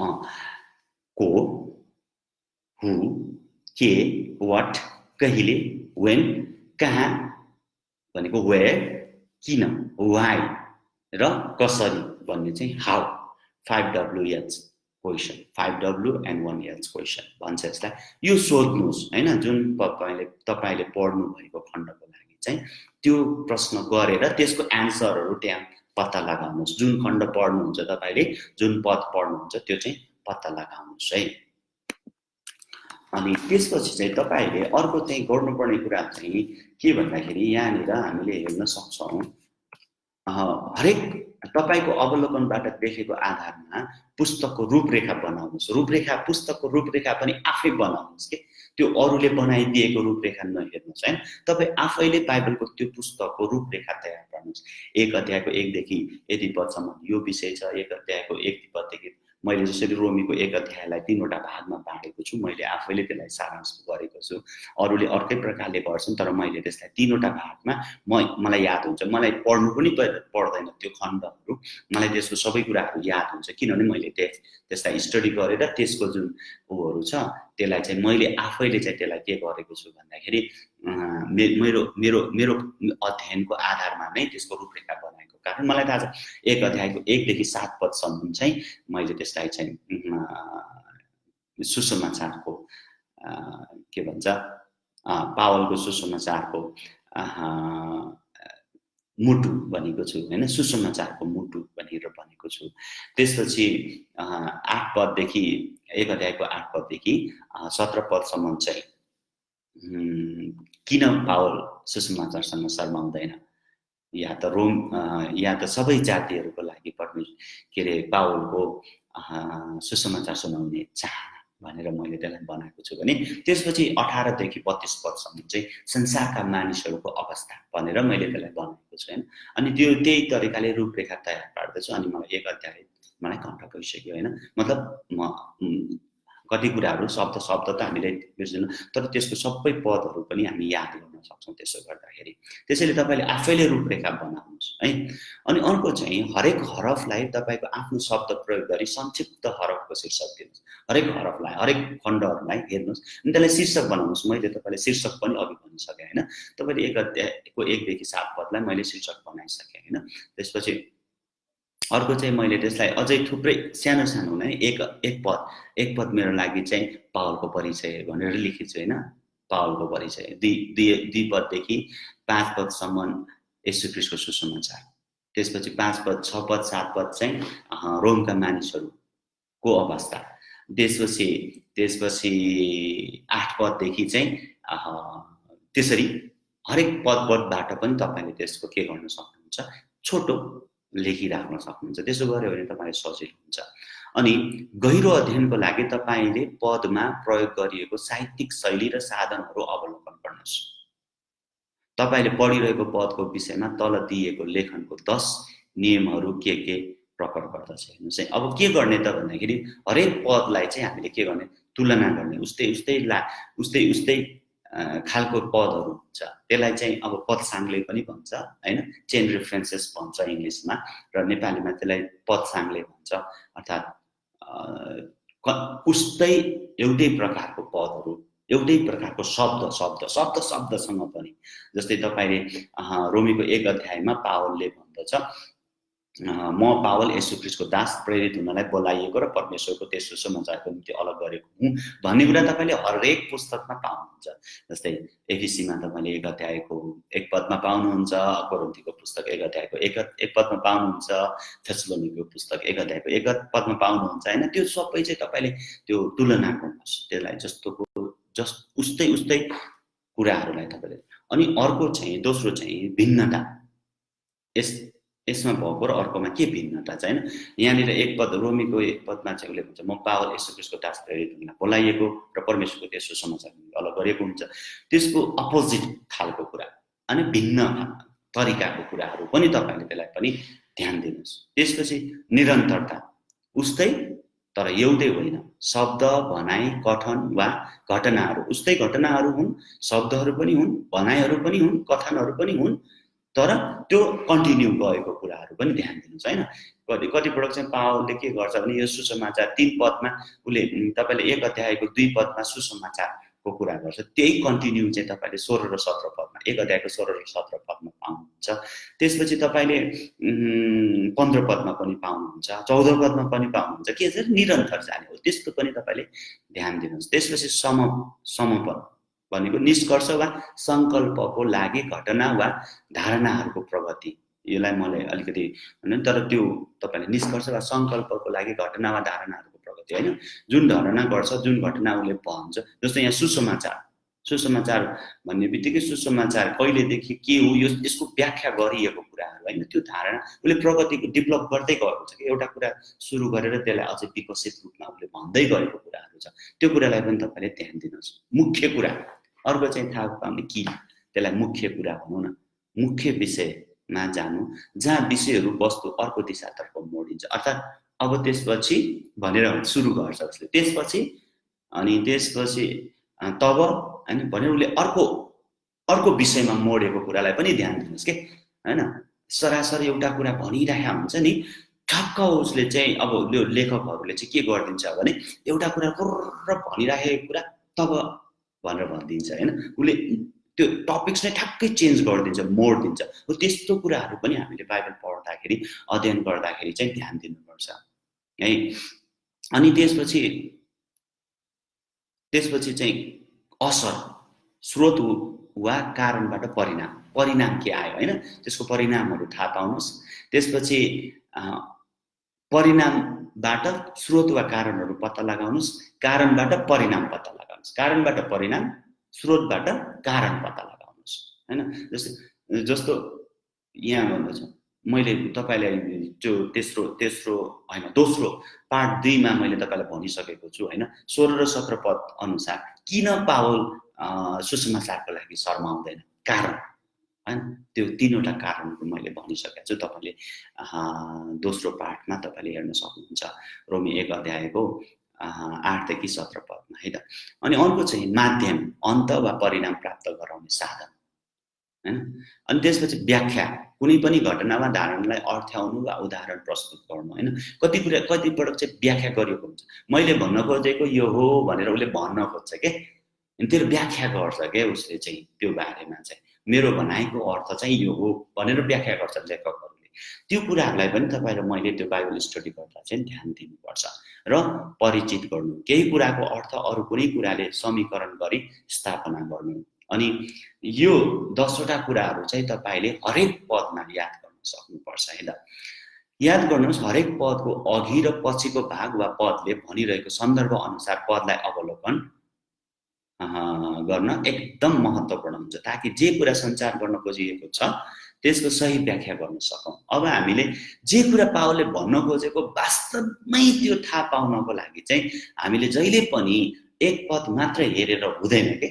को, हु, के, व्हाट, कहिले, व्हेन, कहाँ भनेको वेयर, किन, व्हाई र कसरी भन्ने चाहिँ how. 5WH question, 5W and 1H question भन्छ यसलाई। यो सोध्नुस्, हैन? जुन तपाईले पढ्नु भएको खण्डको लागि चाहिँ त्यो प्रश्न गरेर त्यसको एन्सरहरू त्यहाँ पत्ता लगाउनुस्। जुन खण्ड पढ्नुहुन्छ तपाईले, जुन पद पढ्नुहुन्छ त्यो चाहिँ पत्ता लगाउनुस्, है। अनि त्यसपछि चाहिँ तपाईले अर्को चाहिँ गर्नुपर्ने कुरा चाहिँ के भन्दाखेरि यहाँनिर हामीले हेर्न सक्छौं, हरेक तपाईको अवलोकनबाट देखेको आधारमा पुस्तकको रूपरेखा बनाउनुस्। पुस्तकको रूपरेखा पनि आफै बनाउनुस् के त्यो अरूले बनाइदिएको रूपरेखा नहेर्नुस्, हैन? तपाई आफैले बाइबलको त्यो पुस्तकको रूपरेखा तयार गर्नुस्। एक अध्यायको 1 देखि यति पदसम्म यो विषय छ, एक अध्यायको 1 पददेखि मैले जसरी रोमीको 1 अध्यायलाई 3 वटा भागमा बाँडेको छु, मैले आफैले त्यसलाई सारांश गरेको छु। अरूले अर्कै प्रकारले गर्छन्, तर मैले त्यसलाई 3 वटा भागमा मलाई याद हुन्छ। मलाई पढ्नु पनि पर्दैन त्यो खण्डहरू, मलाई त्यसको सबै कुराहरू याद हुन्छ, किनभने मैले त्यसलाई स्टडी गरेर त्यसको जुन उहरू छ त्यसलाई चाहिँ मैले आफैले चाहिँ त्यसलाई के गरेको छु भन्दाखेरि मेरो मेरो मेरो अध्ययनको आधारमा नै त्यसको रूपरेखा बनाएको कारण मलाई थाहा छ। 1 अध्यायको 1 देखि 7 पदसम्म चाहिँ मैले त्यसलाई चाहिँ सुसमाचारको के भन्छ पावलको सुसमाचारको मुटु भनेको छु हैन, सुसमाचारको मुटु भनेर भनेको छु। त्यसपछि 8 पददेखि 1 अध्यायको 8 पददेखि 17 पदसम्म चाहिँ किन पावल सुसमाचारसँग शर्माउँदैन, या त सबै जातिहरूको लागि के अरे पावलको सुसमाचार सुनाउने चाहना भनेर मैले त्यसलाई बनाएको छु भने त्यसपछि 18 देखि 32 पदसम्म चाहिँ संसारका मानिसहरूको अवस्था भनेर मैले त्यसलाई बनाएको छु हैन। अनि त्यही तरिकाले रूपरेखा तयार पार्दैछु। अनि मलाई 1 अध्याय मलाई कन्ठ गइसक्यो हैन। मतलब कति कुराहरू शब्द त हामीले बिर्सिनु, तर त्यसको सबै पदहरू पनि हामी याद गर्न सक्छौँ त्यसो गर्दाखेरि। त्यसैले तपाईले आफैले रूपरेखा बनाउनुस् है। अनि अर्को चाहिँ हरेक हरफलाई तपाईको आफ्नो शब्द प्रयोग गरी संक्षिप्त हरफको शीर्षक दिनुस्। हरेक हरफलाई, हरेक खण्डहरूलाई हेर्नुस् अनि त्यसलाई शीर्षक बनाउनुस्। मैले तपाईलाई शीर्षक पनि अघि भनिसके हैन। तपाईले 1 अध्यायको 1 देखि 7 पदलाई मैले शीर्षक बनाइसके हैन। त्यसपछि अर्को चाहिँ मैले त्यसलाई अझै थुप्रै सानो सानो नै एक पद मेरो लागि चाहिँ पावलको परिचय भनेर लेखेछु हैन। पावलको परिचय 2 पददेखि 5 पदसम्म येशू ख्रीष्टको सुसमाचार। त्यसपछि 5 पद 6 पद 7 पद चाहिँ रोमका मानिसहरूको अवस्था। त्यसपछि 8 पददेखि चाहिँ त्यसरी हरेक पदबाट पनि तपाईले त्यसको के गर्न सक्नुहुन्छ, छोटो लेखिराख्न सक्नुहुन्छ। त्यसो गर्यो भने तपाईलाई सजिलो हुन्छ। अनि गहिरो अध्ययनको लागि तपाईले पदमा प्रयोग गरिएको साहित्यिक शैली र साधनहरू अवलोकन गर्नुहोस्। तपाईले पढिरहेको पदको विषयमा तल दिएको लेखनको 10 नियमहरू के प्रकट गर्दछ हेर्नुस् है। अब के गर्ने त भन्दाखेरि हरेक पदलाई चाहिँ हामीले के गर्ने, तुलना गर्ने। उस्तै खालको पदहरू हुन्छ। त्यसलाई चाहिँ अब पद साङ्ले पनि भन्छ हैन, चेन रेफरेन्सेस भन्छ इङ्ग्लिसमा, र नेपालीमा त्यसलाई पद साङ्ले भन्छ। अर्थात् उस्तै एउटै प्रकारको पदहरू, एउटै प्रकारको शब्दसँग पनि। जस्तै तपाईले रोमीको 1 अध्यायमा पावलले भन्दछ, म पावल येशू ख्रीष्टको दास प्रेरित हुनलाई बोलाइएको र परमेश्वरको तेस्रो समाचारको निम्ति अलग गरेको हुँ भन्ने कुरा तपाईले हरेक पुस्तकमा पाउनुहुन्छ। जस्तै एफिसीमा तपाईले 1 अध्यायको 1 पदमा पाउनुहुन्छ, कोरिन्थीको पुस्तक 1 अध्यायको 1 पदमा पाउनुहुन्छ, थेसलोनिको पुस्तक 1 अध्यायको 1 पदमा पाउनुहुन्छ हैन। त्यो सबै चाहिँ तपाईले त्यो तुलना गर्नुहोस्, त्यसलाई उस्तै कुराहरूलाई तपाईले। अनि अर्को चाहिँ दोस्रो चाहिँ भिन्नता। यसमा भएको र अर्कोमा के भिन्नता छ हैन। यहाँनिर 1 पद रोमीको 1 पदमा चाहिँ उसले भन्छ, म पावल येशू ख्रीष्टको दास प्रेरित हुनलाई बोलाइएको र परमेश्वरको तेस्रो समाचार अलग गरेको हुन्छ। त्यसको अपोजिट खालको कुरा अनि भिन्न तरिकाको कुराहरू पनि तपाईले त्यसलाई पनि ध्यान दिनुस्। त्यसपछि निरन्तरता, उस्तै तर एउटै होइन। शब्द, भनाइ, कथन वा घटनाहरू उस्तै घटनाहरू हुन्, शब्दहरू पनि हुन्, भनाइहरू पनि हुन्, कथनहरू पनि हुन्, तर त्यो कन्टिन्यू गएको कुराहरू पनि ध्यान दिनुहोस् हैन। कतिपटक चाहिँ पावलले के गर्छ भने यो सुसमाचार 3 पदमा उसले तपाईले 1 अध्यायको 2 पदमा सुसमाचारको कुरा गर्छ, त्यही कन्टिन्यू चाहिँ तपाईले 16 र 17 पदमा 1 अध्यायको 16 र 17 पदमा पाउनुहुन्छ। त्यसपछि तपाईले 15 पदमा पनि पाउनुहुन्छ, 14 पदमा पनि पाउनुहुन्छ। के छ, निरन्तर जाने हो, त्यस्तो पनि तपाईले ध्यान दिनुहोस्। त्यसपछि समपद भनेको निष्कर्ष वा संकल्पको लागि घटना वा धारणाहरूको प्रगति। यसलाई मलाई अलिकति हैन, तर त्यो तपाईले निष्कर्ष वा संकल्पको लागि घटना वा धारणाहरूको प्रगति हैन, जुन धारणा गर्छ, जुन घटना उसले भन्छ। जस्तो यहाँ सुसमाचार भन्ने बित्तिकै सुसमाचार कहिलेदेखि के हो, यसको व्याख्या गरिएको कुराहरू हैन, त्यो धारणा उसले प्रगतिको डेभलप गर्दै गएको छ कि एउटा कुरा सुरु गरेर त्यसलाई अझै विकसित रूपमा उसले भन्दै गएको कुराहरू छ। त्यो कुरालाई पनि तपाईले ध्यान दिनुहोस्। मुख्य कुरा अर्को चाहिँ थाहा पाउने कि त्यसलाई मुख्य कुरा भनौँ न, मुख्य विषयमा जानु, जहाँ विषयहरू वस्तु अर्को दिशातर्फ मोडिन्छ। अर्थात् अब त्यसपछि भनेर सुरु गर्छ उसले। त्यसपछि तब हैन भनेर उसले अर्को विषयमा मोडेको कुरालाई पनि ध्यान दिनुस् के हैन। सरासर एउटा कुरा भनिरहेको हुन्छ नि, ठक्क उसले चाहिँ अब त्यो लेखकहरूले चाहिँ के गरिदिन्छ भने एउटा कुरा पुर्र भनिरहेको कुरा तब भनेर भनिदिन्छ हैन। उसले त्यो टपिक्स नै ठ्याक्कै चेन्ज गरिदिन्छ, मोडिदिन्छ। हो त्यस्तो कुराहरू पनि हामीले बाइबल पढ्दाखेरि अध्ययन गर्दाखेरि चाहिँ ध्यान दिनुपर्छ है। अनि त्यसपछि चाहिँ असर, स्रोत वा कारणबाट परिणाम के आयो हैन, त्यसको परिणामहरू थाहा पाउनुस्। त्यसपछि परिणामबाट स्रोत वा कारणहरू पत्ता लगाउनुस्, कारणबाट परिणाम पत्ता लगाउनुस्, कारणबाट परिणाम, स्रोतबाट कारण पत्ता लगाउनुस् हैन। जस्तो यहाँ भन्दैछ, मैले तपाईलाई जो तेस्रो हैन दोस्रो पार्ट 2 मा मैले तपाईलाई भनिसकेको छु हैन। 16 र 17 पद अनुसार किन पावल सुसमाचारको लागि शर्माउँदैन, कारण हैन। त्यो 3वटा कारणहरू मैले भनिसकेको छु। तपाईले दोस्रो पार्टमा तपाईले हेर्न सक्नुहुन्छ, रोमी 1 अध्यायको 8 देखि 17 पदमा है त। अनि अर्को चाहिँ माध्यम, अन्त वा परिणाम प्राप्त गराउने साधन हैन। अनि त्यसपछि व्याख्या, कुनै पनि घटना वा धारणालाई अर्थ्याउनु वा उदाहरण प्रस्तुत गर्नु हैन। कति पटक चाहिँ व्याख्या गरिएको हुन्छ, मैले भन्न खोजेको यो हो भनेर उसले भन्न खोज्छ के, अनि त्यो व्याख्या गर्छ के उसले चाहिँ, त्यो बारेमा चाहिँ मेरो भनाइको अर्थ चाहिँ यो हो भनेर व्याख्या गर्छ लेखकहरूले। त्यो कुराहरूलाई पनि तपाईँ र मैले त्यो बाइबल स्टडी गर्दा चाहिँ ध्यान दिनुपर्छ र परिचित गर्नु। केही कुराको अर्थ अरू कुनै कुराले समीकरण गरी स्थापना गर्नु। अनि यो 10वटा कुराहरू चाहिँ तपाईले हरेक पदमा याद गर्न सक्नुपर्छ है त। याद गर्नुहोस्, हरेक पदको अघि र पछिको भाग वा पदले भनिरहेको सन्दर्भ अनुसार पदलाई अवलोकन गर्न एकदम महत्त्वपूर्ण हुन्छ, ताकि जे कुरा सञ्चार गर्न खोजिएको छ त्यसको सही व्याख्या गर्न सकौँ। अब हामीले जे कुरा पावलले भन्न खोजेको वास्तवमै त्यो थाहा पाउनको लागि चाहिँ हामीले जहिले पनि एक पद मात्र हेरेर हुँदैन के।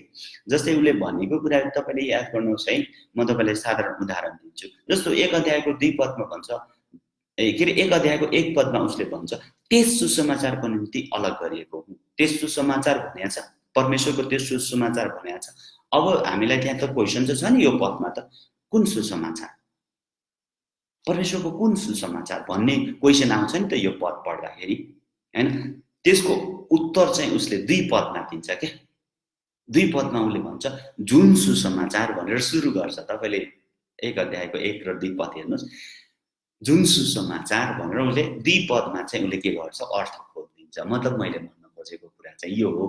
जस्तै उसले भनेको कुरा तपाईले याद गर्नुहोस् है, म तपाईलाई साधारण उदाहरण दिन्छु। जस्तो 1 अध्यायको 2 पदमा भन्छ, के अरे 1 अध्यायको 1 पदमा उसले भन्छ त्यस सुसमाचारको निम्ति अलग गरिएको हुँ। त्यस सुसमाचार भनेको छ परमेश्वरको त्यो सुसमाचार भनेको छ। अब हामीलाई त्यहाँ त क्वेशन छ नि यो पदमा, त कुन सुसमाचार, परमेश्वरको कुन सुसमाचार भन्ने क्वेशन आउँछ नि त यो पद पढ्दाखेरि हैन। त्यसको उत्तर चाहिँ उसले 2 पदमा दिन्छ के। 2 पदमा उसले भन्छ जुन सुसमाचार भनेर सुरु गर्छ। तपाईले 1 अध्यायको 1 र 2 पद हेर्नुहोस्, जुन सुसमाचार भनेर उसले 2 पदमा चाहिँ उसले के गर्छ, अर्थ खोजिदिन्छ। मतलब मैले भन्न खोजेको कुरा चाहिँ यो हो,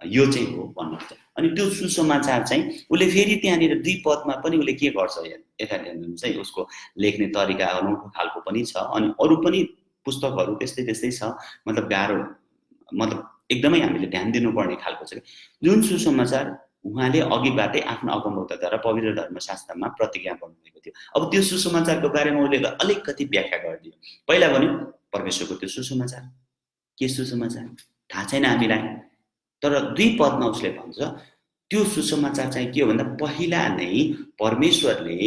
यो चाहिँ हो भन्नुहुन्छ। अनि त्यो सुसमाचार चाहिँ उसले फेरि त्यहाँनिर 2 पदमा पनि उसले के गर्छ, यता हेर्नुहुन्छ है, उसको लेख्ने तरिका अनौठो खालको पनि छ। अनि अरू पनि पुस्तकहरू त्यस्तै छ, मतलब गाह्रो, मतलब एकदमै हामीले ध्यान दिनुपर्ने खालको छ। जुन सुसमाचार उहाँले अघिबाटै आफ्नो अगमवक्ताद्वारा पवित्र धर्मशास्त्रमा प्रतिज्ञा गर्नुभएको थियो। अब त्यो सुसमाचारको बारेमा उसले अलिकति व्याख्या गरिदियो। पहिला भन्यो परमेश्वरको त्यो सुसमाचार, के सुसमाचार थाहा छैन हामीलाई, तर 2 पदमा उसले भन्छ त्यो सुसमाचार चाहिँ के हो भन्दा पहिला नै परमेश्वरले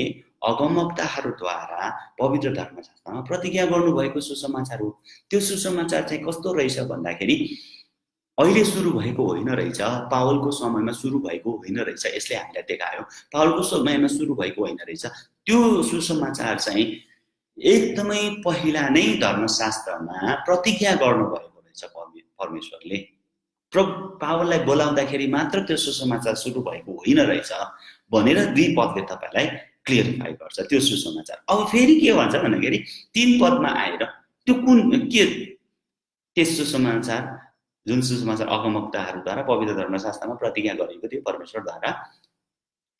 अगमवक्ताहरूद्वारा पवित्र धर्मशास्त्रमा प्रतिज्ञा गर्नुभएको सुसमाचार हो। त्यो सुसमाचार चाहिँ कस्तो रहेछ भन्दाखेरि अहिले सुरु भएको होइन रहेछ, पावलको समयमा सुरु भएको होइन रहेछ। यसले हामीलाई देखायो पावलको समयमा सुरु भएको होइन रहेछ। त्यो सुसमाचार चाहिँ एकदमै पहिला नै धर्मशास्त्रमा प्रतिज्ञा गर्नुभएको रहेछ परमेश्वरले। पावललाई बोलाउँदाखेरि मात्र त्यो सुसमाचार सुरु भएको होइन रहेछ भनेर 2 पदले तपाईलाई क्लियरिफाई गर्छ त्यो सुसमाचार। अब फेरि के भन्छ भन्दाखेरि 3 पदमा आएर त्यो कुन के त्यस सुसमाचार, जुन सुसमाचार अगमवक्ताहरूद्वारा पवित्र धर्मशास्त्रमा प्रतिज्ञा गरेको थियो परमेश्वरद्वारा,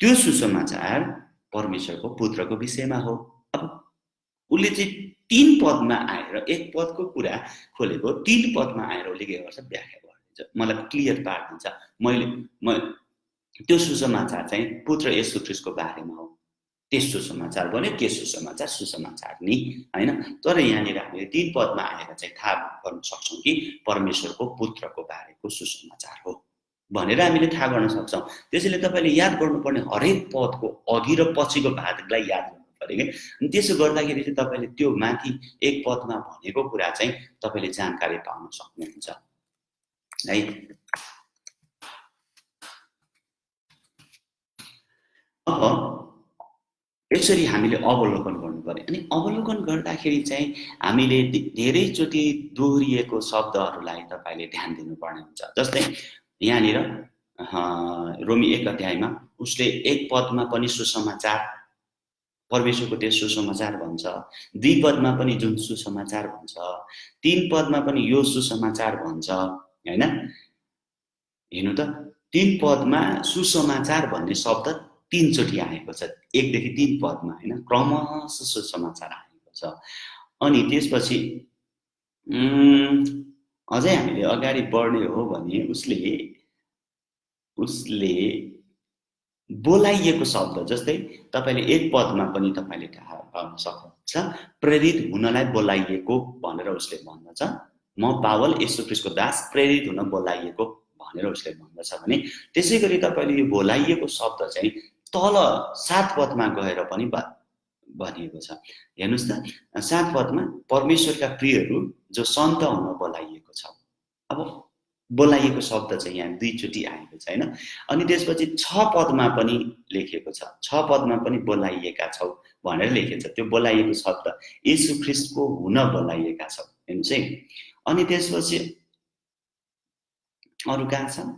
त्यो सुसमाचार परमेश्वरको पुत्रको विषयमा हो। अब उसले चाहिँ 3 पदमा आएर 1 पदको कुरा खोलेको 3 पदमा आएर उसले के गर्छ, व्याख्या गरिदिन्छ, मलाई क्लियर पार्दिन्छ। म त्यो सुसमाचार चाहिँ पुत्र येशू ख्रीष्टको बारेमा हो। त्यस सुसमाचार भन्यो के सुसमाचार, सुसमाचार नि हैन। तर यहाँनिर हामीले 3 पदमा आएर चाहिँ थाहा गर्न सक्छौँ कि परमेश्वरको पुत्रको बारेको सुसमाचार हो भनेर हामीले थाहा गर्न सक्छौँ। त्यसैले तपाईले याद गर्नुपर्ने हरेक पदको अघि र पछिको भागलाई याद पर्यो के। अनि त्यसो गर्दाखेरि चाहिँ तपाईले त्यो माथि एक पदमा भनेको कुरा चाहिँ तपाईले जानकारी पाउन सक्नुहुन्छ है। अब यसरी हामीले अवलोकन गर्नुपर्यो। अनि अवलोकन गर्दाखेरि चाहिँ हामीले धेरैचोटि दोहोरिएको शब्दहरूलाई तपाईले ध्यान दिनुपर्ने हुन्छ। जस्तै यहाँनिर रोमी 1 अध्यायमा उसले एक पदमा पनि सुसमाचार, परमेश्वरको त्यो सुसमाचार भन्छ, 2 पदमा पनि जुन सुसमाचार भन्छ, 3 पदमा पनि यो सुसमाचार भन्छ हैन। हेर्नु त 3 पदमा सुसमाचार भन्ने शब्द 3 चोटि आएको छ, 1 देखि 3 पदमा हैन, क्रमशः सुसमाचार आएको छ। अनि त्यसपछि अझै हामीले अगाडि बढ्ने हो भने उसले बोलाइएको शब्द, जस्तै तपाईले 1 पदमा पनि तपाईले थाहा पाउन सक्नुहुन्छ, प्रेरित हुनलाई बोलाइएको भनेर उसले भन्दछ। म पावल येशू ख्रीष्टको दास प्रेरित हुन बोलाइएको भनेर उसले भन्दछ भने, त्यसैगरी तपाईले यो बोलाइएको शब्द चाहिँ तल 7 पदमा गएर पनि भनिएको छ। हेर्नुस् त 7 पदमा परमेश्वरका प्रियहरू जो सन्त हुन बोलाइएको छ। अब बोलाइएको शब्द चाहिँ यहाँ 2 चोटि आएको छ हैन। अनि त्यसपछि 6 पदमा पनि लेखिएको छ, 6 पदमा पनि बोलाइएका छौ भनेर लेखिएको छ। त्यो बोलाइएको शब्द येशू ख्रीष्टको हुन बोलाइएका छौ, हेर्नुस् है। अनि त्यसपछि अरु कहाँ छ,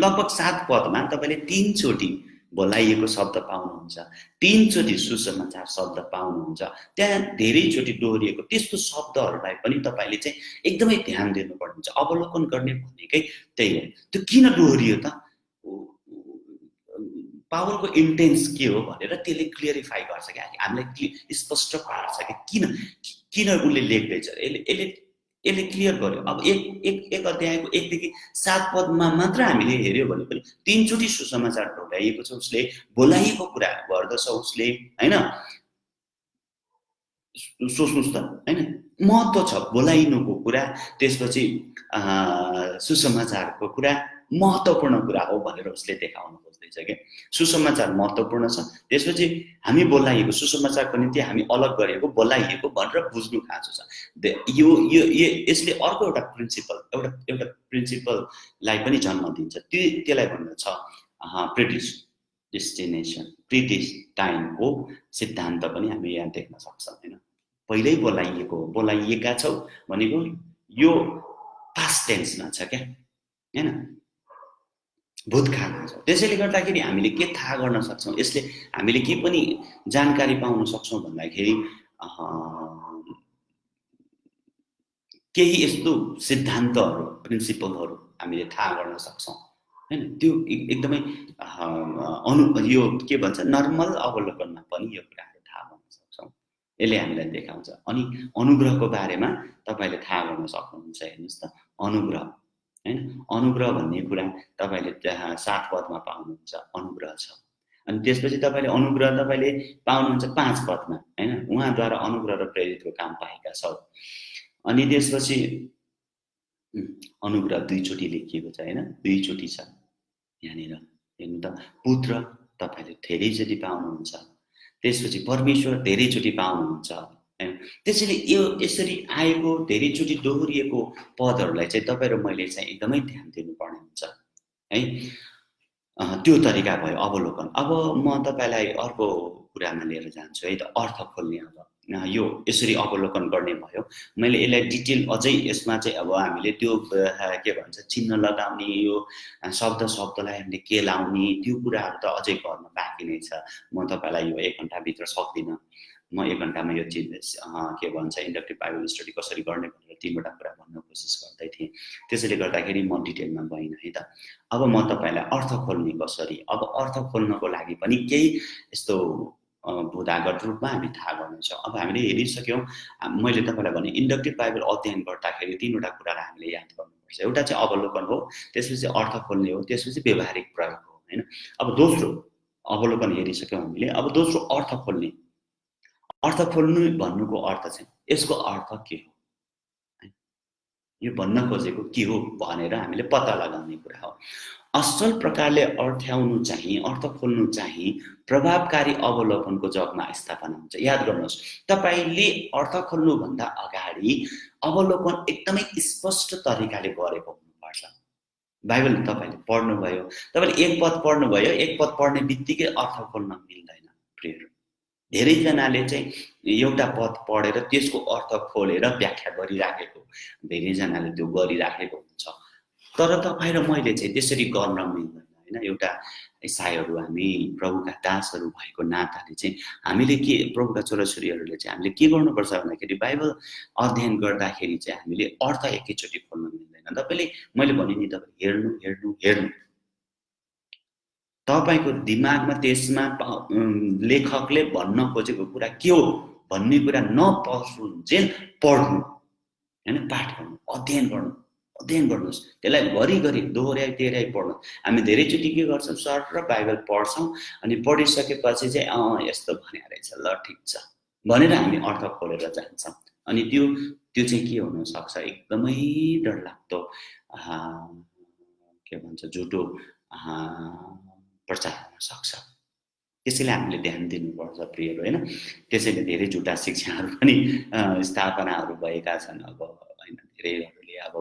लगभग 7 पदमा तपाईले 3 चोटि बोलाइएको शब्द पाउनुहुन्छ, 3 चोटि सुसमाचार शब्द पाउनुहुन्छ। त्यहाँ धेरैचोटि दोहोरिएको त्यस्तो शब्दहरूलाई पनि तपाईले चाहिँ एकदमै ध्यान दिनुपर्ने हुन्छ। अवलोकन गर्ने भनेकै त्यही हो। त्यो किन दोहोरियो त, पावलको इन्टेन्स के हो भनेर त्यसले क्लियरिफाई गर्छ कि हामीलाई स्पष्ट पार्छ कि किन उसले लेख्दैछ। यसले क्लियर गर्यो। अब एक अध्यायको 1 देखि 7 पदमा मात्र हामीले हेर्यो भने पनि 3 चोटि सुसमाचार ढोकाइएको छ, उसले बोलाइएको कुरा गर्दछ उसले हैन। सोच्नुस् त हैन, महत्त्व छ बोलाइनुको कुरा, त्यसपछि सुसमाचारको कुरा महत्त्वपूर्ण कुरा हो भनेर उसले देखाउन खोज्दैछ के। सुसमाचार महत्त्वपूर्ण छ, त्यसपछि हामी बोलाइएको सुसमाचारको निम्ति हामी अलग गरेको बोलाइएको भनेर बुझ्नु खाँचो छ। यो यसले अर्को एउटा प्रिन्सिपललाई पनि जन्म दिन्छ। त्यसलाई भन्दछ प्रिडिस्टाइनको सिद्धान्त पनि हामी यहाँ देख्न सक्छौँ हैन। पहिल्यै बोलाइएका छौ भनेको यो पास्ट टेन्समा छ क्या हैन, भूतकालमा छ। त्यसैले गर्दाखेरि हामीले के थाहा गर्न सक्छौँ, यसले हामीले के पनि जानकारी पाउन सक्छौँ भन्दाखेरि केही यस्तो सिद्धान्तहरू, प्रिन्सिपलहरू हामीले थाहा गर्न सक्छौँ हैन। त्यो एकदमै यो के भन्छ नर्मल अवलोकनमा पनि यो कुराहरू थाहा गर्न सक्छौँ। यसले हामीलाई देखाउँछ। अनि अनुग्रहको बारेमा तपाईले थाहा गर्न सक्नुहुन्छ। हेर्नुस् त अनुग्रह हैन, अनुग्रह भन्ने कुरा तपाईले त्यहाँ 7 पदमा पाउनुहुन्छ, अनुग्रह छ। अनि त्यसपछि तपाईले अनुग्रह तपाईले पाउनुहुन्छ 5 पदमा हैन, उहाँद्वारा अनुग्रह र प्रेरितको काम पाएका छौ। अनि त्यसपछि अनुग्रह 2 चोटि लेखिएको छ हैन, 2 चोटि छ यहाँनिर। हेर्नु त पुत्र तपाईले धेरैचोटि पाउनुहुन्छ, त्यसपछि परमेश्वर धेरैचोटि पाउनुहुन्छ हैन। त्यसैले यो यसरी आएको धेरैचोटि दोहोरिएको पदहरूलाई चाहिँ तपाईँ र मैले चाहिँ एकदमै ध्यान दिनुपर्ने हुन्छ है। त्यो तरिका भयो अवलोकन। अब म तपाईलाई अर्को कुरामा लिएर जान्छु है त, अर्थ खोल्ने। अब यो यसरी अवलोकन गर्ने भयो। मैले यसलाई डिटेल अझै यसमा चाहिँ अब हामीले त्यो के भन्छ चिन्ह लगाउने, यो शब्दलाई हामीले के लाउने, त्यो कुराहरू त अझै गर्न बाँकी नै छ। म तपाईलाई यो 1 घण्टाभित्र सक्दिनँ। म 1 घण्टामा यो चिज के भन्छ इन्डक्टिभ बाइबल स्टडी कसरी गर्ने भनेर 3वटा कुरा भन्न कोसिस गर्दै थिएँ। त्यसैले गर्दाखेरि म डिटेलमा गइनँ है त। अब म तपाईलाई अर्थ खोल्ने कसरी, अब अर्थ खोल्नको लागि पनि केही यस्तो भूतागत रूपमा हामी थाहा गर्नेछौँ। अब हामीले हेरिसक्यौँ, मैले तपाईलाई भने इन्डक्टिभ बाइबल अध्ययन गर्दाखेरि 3वटा कुरालाई हामीले याद गर्नुपर्छ। एउटा चाहिँ अवलोकन हो, त्यसपछि अर्थ खोल्ने हो, त्यसपछि व्यवहारिक प्रयोग हो हैन। अब दोस्रो अवलोकन हेरिसक्यौँ हामीले, अब दोस्रो अर्थ खोल्ने। अर्थ खोल्नु भन्नुको अर्थ चाहिँ यसको अर्थ के हो, यो भन्न खोजेको के हो भनेर हामीले पत्ता लगाउने कुरा हो। असल प्रकारले अर्थ्याउनु चाहिँ, अर्थ खोल्नु चाहिँ प्रभावकारी अवलोकनको जगमा स्थापना हुन्छ। याद गर्नुहोस्, तपाईले अर्थ खोल्नुभन्दा अगाडि अवलोकन एकदमै स्पष्ट तरिकाले गरेको हुनुपर्छ। बाइबल तपाईँले पढ्नुभयो, तपाईँले एक पद पढ्नुभयो, एक पद पढ्ने बित्तिकै अर्थ खोल्न मिल्दैन प्रियहरू। धेरैजनाले चाहिँ एउटा पद पढेर त्यसको अर्थ खोलेर व्याख्या गरिराखेको, धेरैजनाले त्यो गरिराखेको हुन्छ। तर तपाईँ र मैले चाहिँ त्यसरी गर्न मिल्दैन हैन। एउटा इसाईहरू हामी प्रभुका दासहरू भएको नाताले चाहिँ हामीले के, प्रभुका छोराछोरीहरूले चाहिँ हामीले के गर्नुपर्छ भन्दाखेरि बाइबल अध्ययन गर्दाखेरि चाहिँ हामीले अर्थ एकैचोटि खोल्न मिल्दैन। तपाईँले, मैले भने नि, तपाईँ हेर्नु हेर्नु हेर्नु, तपाईको दिमागमा त्यसमा लेखकले भन्न खोजेको कुरा के हो भन्ने कुरा नपसुन्जेल पढ्नु हैन, पाठ गर्नु, अध्ययन गर्नु, अध्ययन गर्नुहोस्। त्यसलाई घरिघरि दोहोऱ्याइ पढ्नु। हामी धेरैचोटि के गर्छौँ, सर र बाइबल पढ्छौँ अनि पढिसकेपछि चाहिँ यस्तो भने रहेछ, ल ठिक छ भनेर हामी अर्थ खोलेर जान्छौँ। अनि त्यो चाहिँ के हुनसक्छ, एकदमै डरलाग्दो के भन्छ झुटो प्रचार हुन सक्छ। त्यसैले हामीले ध्यान दिनुपर्छ प्रियहरू हैन। त्यसैले धेरै झुटा शिक्षाहरू पनि स्थापनाहरू भएका छन्। अब हैन, धेरैहरूले अब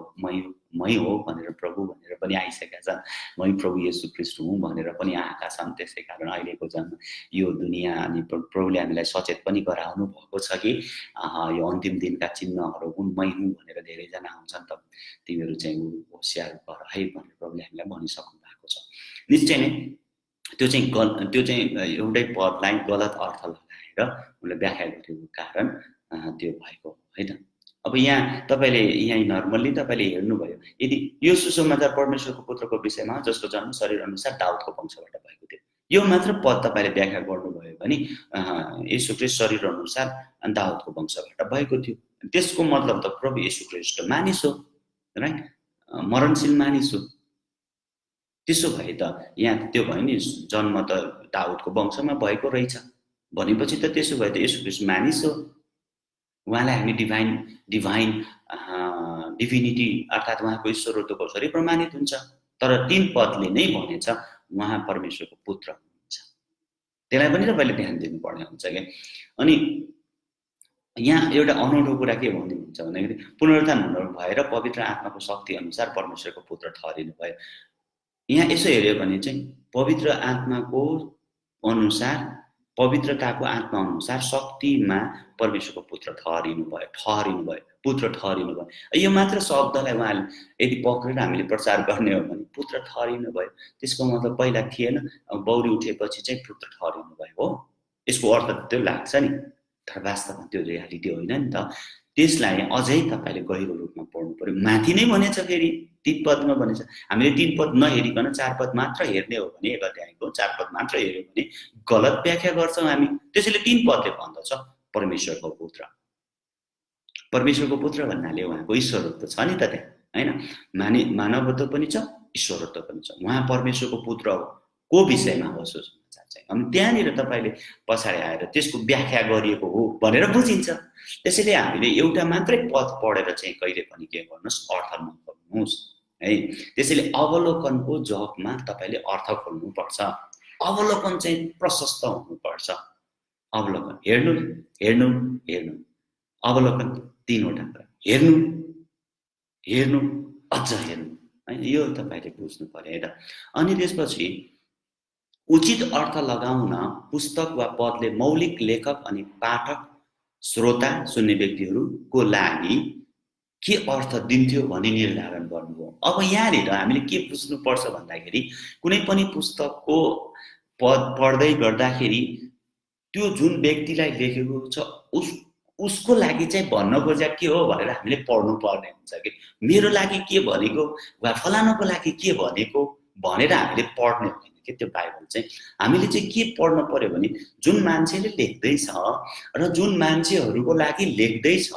मै हो भनेर प्रभु भनेर पनि आइसकेका छन्, मै प्रभु येशू ख्रीष्ट हुँ भनेर पनि आएका छन्। त्यसै कारण अहिलेको यो दुनियाँ अनि प्रभुले हामीलाई सचेत पनि गराउनु भएको छ कि यो अन्तिम दिनका चिन्हहरू हुन्, मै हुँ भनेर धेरैजना हुन्छन्, त तिमीहरू चाहिँ होसियार गर है भनेर प्रभुले हामीलाई भनिसक्नु भएको छ। निश्चय नै त्यो चाहिँ एउटै पदलाई गलत अर्थ लगाएर उनले व्याख्या गरेको कारण त्यो भएको हैन। अब यहाँ तपाईले यहाँ नर्मल्ली तपाईले हेर्नुभयो, यदि यो सुसमाचार परमेश्वरको पुत्रको विषयमा जसको जन्म शरीर अनुसार दाउदको वंशबाट भएको थियो, यो मात्र पद तपाईले व्याख्या गर्नुभयो भने येशू ख्रीष्ट शरीर अनुसार दाउदको वंशबाट भएको थियो। त्यसको मतलब त प्रभु येशू ख्रीष्ट मानिस हो, राइट, मरणशील मानिस हो। त्यसो भए त यहाँ त्यो भयो नि, जन्म त दाउदको वंशमा भएको रहेछ भनेपछि त त्यसो भए त येशू ख्रीष्ट मानिस हो। उहाँलाई हामी डिभाइन डिभिनिटी अर्थात् उहाँको ईश्वरत्वको स्वरूप प्रमाणित हुन्छ। तर 3 पदले नै भनेछ उहाँ परमेश्वरको पुत्र हुनुहुन्छ। त्यसलाई पनि तपाईले ध्यान दिनुपर्ने हुन्छ के। अनि यहाँ एउटा अनौठो कुरा के भन्नुहुन्छ भन्दाखेरि पुनरुत्थान हुनु भएर पवित्र आत्माको शक्ति अनुसार परमेश्वरको पुत्र ठहरिनु भयो। यहाँ यसो हेर्यो भने चाहिँ पवित्र आत्माको अनुसार, पवित्रताको आत्मा अनुसार शक्तिमा परमेश्वरको पुत्र ठहरिनु भयो, पुत्र ठहरिनु भयो। यो मात्र शब्दलाई उहाँले यदि पक्रेर हामीले प्रचार गर्ने हो भने पुत्र ठहरिनु भयो, त्यसको मतलब पहिला थिएन, बौरी उठेपछि चाहिँ पुत्र ठहरिनु भयो हो, यसको अर्थ त्यो लाग्छ नि, तर वास्तवमा त्यो रियालिटी होइन नि त। त्यसलाई अझै तपाईले गहिरो रूपमा पढ्नु पर्यो। माथि नै भनेछ, फेरि 3 पदमा भनेछ। हामीले 3 पद नहेरिकन 4 पद मात्र हेर्ने हो भने, एक अध्यायको 4 पद मात्र हेर्यो भने गलत व्याख्या गर्छौँ हामी। त्यसैले 3 पदले भन्दछ परमेश्वरको पुत्र। परमेश्वरको पुत्र भन्नाले उहाँको ईश्वरत्व छ नि त त्यहाँ हैन, मानवत्व पनि छ, ईश्वरत्व पनि छ। उहाँ परमेश्वरको पुत्र हो को विषयमा हो सुसमाचार चाहिँ। अनि त्यहाँनिर तपाईले पछाडि आएर त्यसको व्याख्या गरिएको हो भनेर बुझिन्छ। त्यसैले हामीले एउटा मात्रै पद पढेर चाहिँ कहिले पनि के गर्नुहोस्, अर्थ नखोल्नुहोस् है। त्यसैले अवलोकनको जगमा तपाईले अर्थ खोल्नुपर्छ। अवलोकन चाहिँ प्रशस्त हुनुपर्छ। अवलोकन हेर्नु हेर्नु हेर्नु, अवलोकन 3 वटा कुरा, हेर्नु हेर्नु अझ हेर्नु हैन, यो तपाईले बुझ्नु पर्यो है। अनि त्यसपछि उचित अर्थ लगाउन पुस्तक वा पदले मौलिक लेखक अनि पाठक, श्रोता, सुन्ने व्यक्तिहरूको लागि के अर्थ दिन्थ्यो भनी निर्धारण गर्नु हो। अब यहाँनिर हामीले के बुझ्नुपर्छ भन्दाखेरि कुनै पनि पुस्तकको पद पढ्दै गर्दाखेरि त्यो जुन व्यक्तिलाई लेखेको छ उसको लागि चाहिँ भन्न खोजेको के हो भनेर हामीले पढ्नु पर्ने हुन्छ कि मेरो लागि के भनेको वा फलानाको लागि के भनेको भनेर हामीले पढ्ने होइन के। त्यो बाइबल चाहिँ हामीले चाहिँ के पढ्न पर्यो भने जुन मान्छेले लेख्दैछ र जुन मान्छेहरूको लागि लेख्दैछ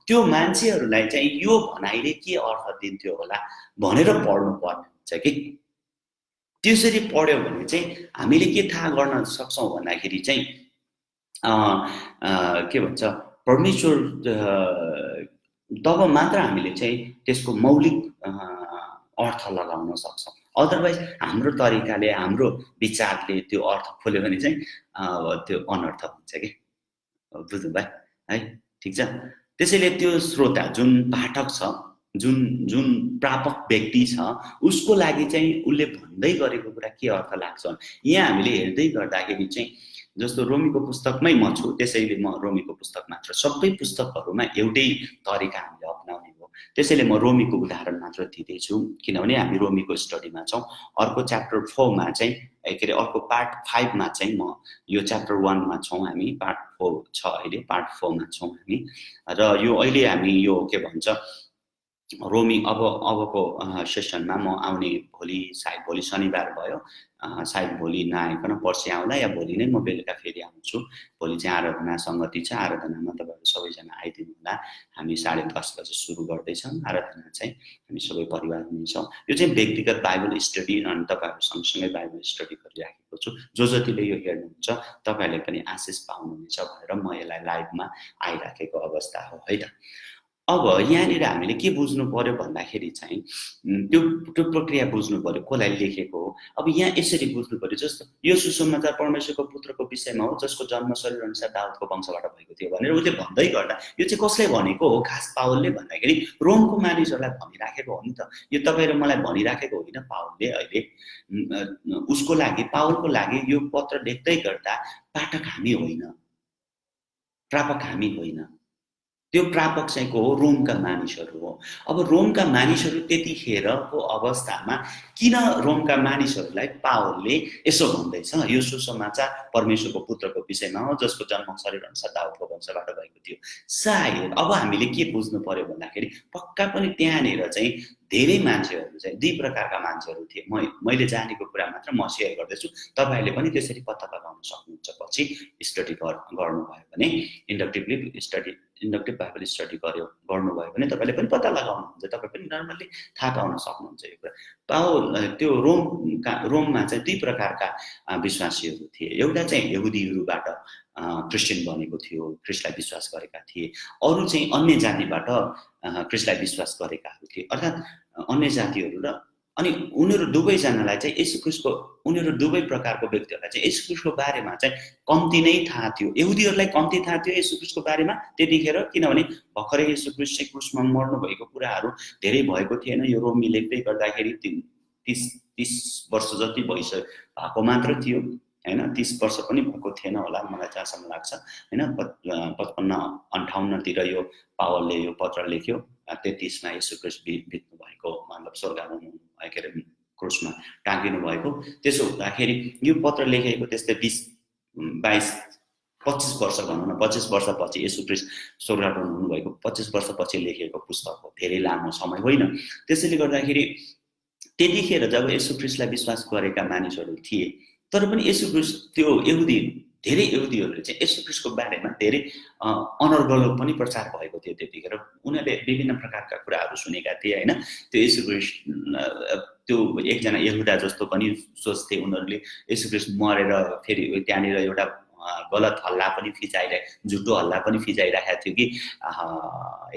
त्यो मान्छेहरूलाई चाहिँ यो भनाइले के अर्थ दिन्थ्यो होला भनेर पढ्नु पर्ने हुन्छ कि। त्यसरी पढ्यो भने चाहिँ हामीले के थाहा गर्न सक्छौँ भन्दाखेरि चाहिँ के भन्छ, परमेश्वर तब मात्र हामीले चाहिँ त्यसको मौलिक अर्थ लगाउन सक्छौँ। अदरवाइज हाम्रो तरिकाले हाम्रो विचारले त्यो अर्थ खोल्यो भने चाहिँ त्यो अनर्थ हुन्छ कि बुझ्नु भयो है ठिक छ त्यसैले त्यो श्रोता जुन पाठक छ जुन जुन प्रापक व्यक्ति छ उसको लागि चाहिँ उसले भन्दै गरेको कुरा के अर्थ लाग्छ यहाँ हामीले हेर्दै गर्दाखेरि चाहिँ जस्तो रोमीको पुस्तकमै म छु त्यसैले म रोमीको पुस्तक मात्र सबै पुस्तकहरुमा एउटै तरिका हामीले अपनाउने हो त्यसैले म रोमीको उदाहरण मात्र दिँदैछु किनभने हामी रोमीको स्टडीमा छौं अर्को च्याप्टर 4 मा चाहिँ के रे अर्को पार्ट 5 मा चाहिँ म यो च्याप्टर 1 मा छौं हामी पार्ट 4 छ अहिले पार्ट 4 मा छौं हामी र यो अहिले हामी यो के भन्छ रोमी अबको सेसनमा म आउने भोलि सायद भोलि शनिबार भयो सायद भोलि नआइकन पर्सि आउँला या भोलि नै म बेलुका फेरि आउँछु भोलि चाहिँ आराधना संगति छ आराधनामा तपाईहरु सबैजना आइदिनु होला हामी 10:30 बजे सुरु गर्दै छौं आराधना चाहिँ हामी सबै परिवार नै छौं यो चाहिँ व्यक्तिगत बाइबल स्टडी अनि तपाईहरु सँगसँगै बाइबल स्टडी गरिराखेको छु जो जतिले यो हेर्नुहुन्छ तपाईहरुले पनि आशिष पाउनुहुनेछ भनेर म यसलाई लाइभमा आइराखेको अवस्था हो है त अब यहाँनिर हामीले के बुझ्नु पर्यो भन्दाखेरि चाहिँ त्यो प्रक्रिया बुझ्नु पर्यो कसलाई लेखेको हो अब यहाँ यसरी बुझ्नु पर्यो जस्तो यो सुसमाचार परमेश्वरको पुत्रको विषयमा हो जसको जन्म शरीर अनुसार दाउदको वंशबाट भएको थियो भनेर उले भन्दै गर्दा यो चाहिँ कसले भनेको हो खास पावलले भन्दाखेरि रोमको मानिसहरूलाई भनिराखेको हो नि त यो तपाईं र मलाई भनिराखेको होइन पावलले अहिले उसको लागि पावलको लागि यो पत्र लेख्दै गर्दा पाठक हामी होइन प्रापक हामी होइन त्यो प्रापक चाहिँ को हो रोमका मानिसहरू हो अब रोमका मानिसहरू त्यतिखेरको अवस्थामा किन रोमका मानिसहरूलाई पावलले यसो भन्दैछ यो सुसमाचार परमेश्वरको पुत्रको विषयमा हो जसको जन्म शरीर अनुसार दाउदको वंशबाट भएको थियो सायद अब हामीले के बुझ्नु पर्यो भन्दाखेरि पक्का पनि त्यहाँनिर चाहिँ धेरै मान्छेहरू चाहिँ दुई प्रकारका मान्छेहरू थिए मैले जानेको कुरा मात्र म शेयर गर्दैछु तपाईहरुले पनि त्यसरी पत्ता लगाउन सक्नुहुन्छ पछि स्टडी गर्नुभयो भने इन्डक्टिभ बाइबल स्टडी गर्नुभयो भने तपाईले पनि पत्ता लगाउनुहुन्छ तपाई पनि नर्मली थाहा पाउन सक्नुहुन्छ यो कुरा पावल त्यो रोममा चाहिँ दुई प्रकारका विश्वासीहरू थिए एउटा चाहिँ यहुदीहरूबाट क्रिस्चियन बनेको थियो ख्रीष्टलाई विश्वास गरेका थिए अरु चाहिँ अन्य जातिबाट ख्रीष्टलाई विश्वास गरेकाहरू थिए अर्थात अन्य जातिहरू र अनि उनीहरू दुवै जनालाई चाहिँ येशू ख्रीष्टको उनीहरू दुवै प्रकारको व्यक्तिहरूलाई चाहिँ येशू ख्रीष्टको बारेमा चाहिँ कम्ती नै थाहा थियो यहुदीहरूलाई कम्ती थाहा थियो येशू ख्रीष्टको बारेमा त्यतिखेर किनभने भर्खरै येशू ख्रीष्ट चाहिँ क्रुसमा मर्नु भएको कुराहरू धेरै भएको थिएन यो रोमी लेख्दै गर्दाखेरि 30 वर्ष जति भएको मात्र थियो हैन 30 वर्ष पनि भएको थिएन होला मलाई जहाँसम्म लाग्छ हैन 55-58 तिर यो पावलले यो पत्र लेख्यो 33 मा येशू ख्रीष्ट बित्नु भएको मतलब स्वर्गमा के रे क्रुसमा टाँगिनु भएको त्यसो हुँदाखेरि यो पत्र लेखेको त्यस्तै 25 वर्ष भनौँ न 25 वर्षपछि येशू ख्रीष्ट स्वर्गमा हुनु भएको 25 वर्षपछि लेखेको पुस्तक हो धेरै लामो समय होइन त्यसैले गर्दाखेरि त्यतिखेर जब येशू ख्रीष्टलाई विश्वास गरेका मानिसहरू थिए तर पनि येशू ख्रीष्ट त्यो धेरै यहुदीहरूले चाहिँ येशू ख्रीष्टको बारेमा धेरै अनर्गलो पनि प्रचार भएको थियो त्यतिखेर उनीहरूले विभिन्न प्रकारका कुराहरू सुनेका थिए हैन त्यो येशू ख्रीष्ट त्यो एकजना यहुदा जस्तो पनि सोच्थे उनीहरूले येशू ख्रीष्ट मरेर फेरि त्यहाँनिर एउटा गलत हल्ला पनि झुटो हल्ला पनि फिजाइराखेको थियो कि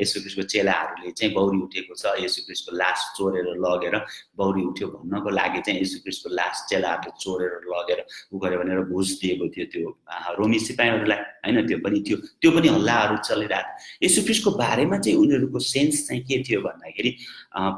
येशू ख्रीष्टको चेलाहरूले चाहिँ बौरी उठेको छ येशू ख्रीष्टको लास चोरेर लगेर बौरी उठ्यो भन्नको लागि चाहिँ येशू ख्रीष्टको लास चेलाहरूले चोरेर लगेर उ गर्यो भनेर घुस दिएको थियो त्यो रोमी सिपाहीहरूलाई हैन त्यो पनि हल्लाहरू चलिरहेको येशू ख्रीष्टको बारेमा चाहिँ उनीहरूको सेन्स चाहिँ के थियो भन्दाखेरि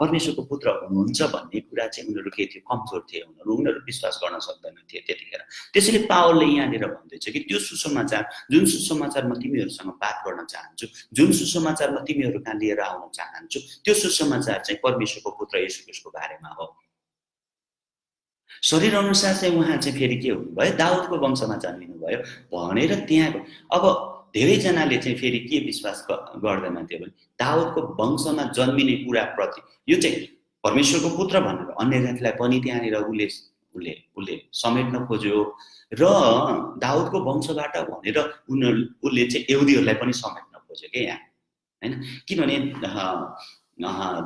परमेश्वरको पुत्र हुनुहुन्छ भन्ने कुरा चाहिँ उनीहरू के थियो कमजोर थिए उनीहरू विश्वास गर्न सक्दैन थिए त्यतिखेर त्यसैले पावलले यहाँनिर भन्दैछ कि त्यो सुसमाचार जुन सुसमाचार म तिमीहरूसँग बात गर्न चाहन्छु जुन सुसमाचार म तिमीहरू कहाँ लिएर आउन चाहन्छु त्यो सुसमाचार चाहिँ परमेश्वरको पुत्र येशू ख्रीष्टको बारेमा हो शरीर अनुसार चाहिँ उहाँ चाहिँ फेरि के हुनुभयो दाउदको वंशमा जन्मिनु भयो भनेर त्यहाँको अब धेरै जनाले चाहिँ फेरि के विश्वास गर्दैन थियो भने दाउदको वंशमा जन्मिने कुरा प्रति यो चाहिँ परमेश्वरको पुत्र भनेर अन्य जातिलाई पनि त्यहाँनिर उले समेट्न खोज्यो र दाउदको वंशबाट भनेर उले चाहिँ यहुदीहरूलाई पनि समेट्न खोज्यो के यहाँ हैन किनभने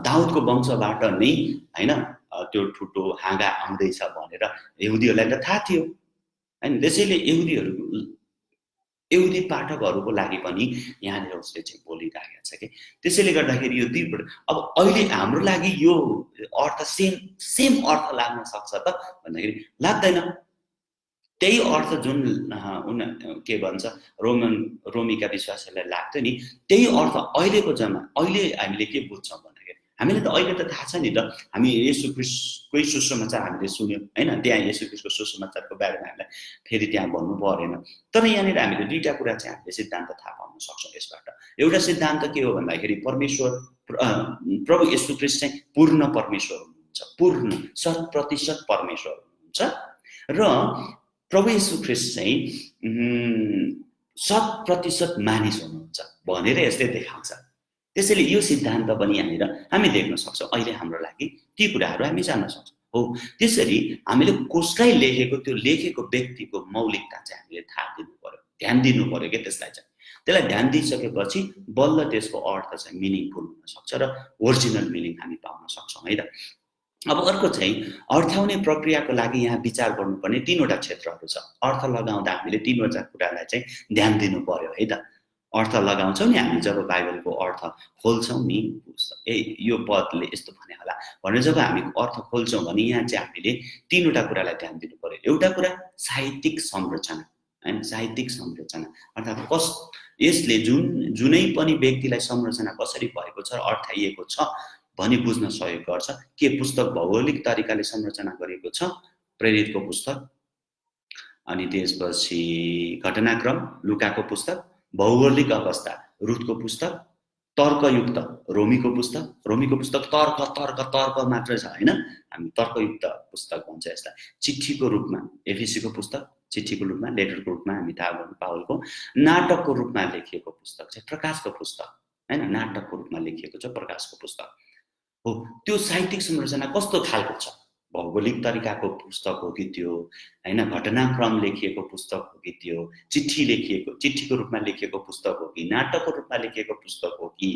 दाउदको वंशबाट नै हैन त्यो ठुटो हाँगा आउँदैछ भनेर यहुदीहरूलाई त थाहा थियो हैन त्यसैले यहुदीहरू यहुदी पाठकहरूको लागि पनि यहाँनिर उसले चाहिँ बोलिरहेको छ कि त्यसैले गर्दाखेरि यो दुईपल्ट अब अहिले हाम्रो लागि यो अर्थ सेम अर्थ लाग्न सक्छ त भन्दाखेरि लाग्दैन। त्यही अर्थ जुन के भन्छ रोमीका विश्वासीहरूलाई लाग्थ्यो नि त्यही अर्थ अहिलेको अहिले हामीले के बुझ्छौँ भन्दाखेरि हामीले त अहिले त थाहा छ नि त, हामी येशू ख्रीष्टकै सुसमाचार हामीले सुन्यौँ हैन, त्यहाँ येशू ख्रीष्टको सुसमाचारको बारेमा हामीलाई फेरि त्यहाँ भन्नु परेन। तर यहाँनिर हामीले दुईटा कुरा चाहिँ हामीले सिद्धान्त थाहा पाउन सक्छौँ यसबाट। एउटा सिद्धान्त के हो भन्दाखेरि परमेश्वर प्रभु येशू ख्रीष्ट चाहिँ पूर्ण परमेश्वर हुनुहुन्छ, पूर्ण 100% परमेश्वर हुनुहुन्छ र प्रभु येशू ख्रीष्ट चाहिँ 100% मानिस हुनुहुन्छ भनेर यसले देखाउँछ। त्यसैले यो सिद्धान्त पनि यहाँनिर हामी देख्न सक्छौँ। अहिले हाम्रो लागि ती कुराहरू हामी जान्न सक्छौँ। हो त्यसरी हामीले कसलाई लेखेको त्यो लेखेको व्यक्तिको मौलिकता चाहिँ हामीले थाहा दिनु पर्यो, ध्यान दिनु पर्यो क्या त्यसलाई चाहिँ। त्यसलाई ध्यान दिइसकेपछि बल्ल त्यसको अर्थ चाहिँ मिनिङफुल हुन सक्छ र ओरिजिनल मिनिङ हामी पाउन सक्छौँ है त। अब अर्को चाहिँ अर्थाउने प्रक्रियाको लागि यहाँ विचार गर्नुपर्ने 3वटा क्षेत्रहरू छ। अर्थ लगाउँदा हामीले 3वटा कुरालाई चाहिँ ध्यान दिनु पर्यो है त। अर्थ लगाउँछौँ नि हामी जब बाइबलको अर्थ खोल्छौँ नि, यो पदले यस्तो भने होला भनेर जब हामी अर्थ खोल्छौँ भने यहाँ चाहिँ हामीले 3वटा कुरालाई ध्यान दिनु पर्यो। एउटा कुरा साहित्यिक संरचना हैन, साहित्यिक संरचना अर्थात् यसले जुनै पनि व्यक्तिलाई संरचना कसरी भएको छ, अर्थाइएको छ भनी बुझ्न सहयोग गर्छ। के पुस्तक भौगोलिक तरिकाले संरचना गरिएको छ, प्रेरितको पुस्तक, अनि त्यसपछि घटनाक्रम लुकाको पुस्तक, भौगोलिक अवस्था रुथको पुस्तक, तर्कयुक्त रोमीको पुस्तक तर्क मात्र छ हैन, हामी तर्कयुक्त पुस्तक भन्छ यसलाई। चिठीको रूपमा एफिसीको पुस्तक, चिठीको रूपमा लेटरको रूपमा हामी थाहा गर्नु पावलको, नाटकको रूपमा लेखिएको पुस्तक चाहिँ प्रकाशको पुस्तक हैन, नाटकको रूपमा लेखिएको छ प्रकाशको पुस्तक हो। त्यो साहित्यिक संरचना कस्तो खालको छ, भौगोलिक तरिकाको पुस्तक हो कि त्यो हैन, घटनाक्रम लेखिएको पुस्तक हो कि त्यो चिठीको रूपमा लेखिएको पुस्तक हो कि नाटकको रूपमा लेखिएको पुस्तक हो कि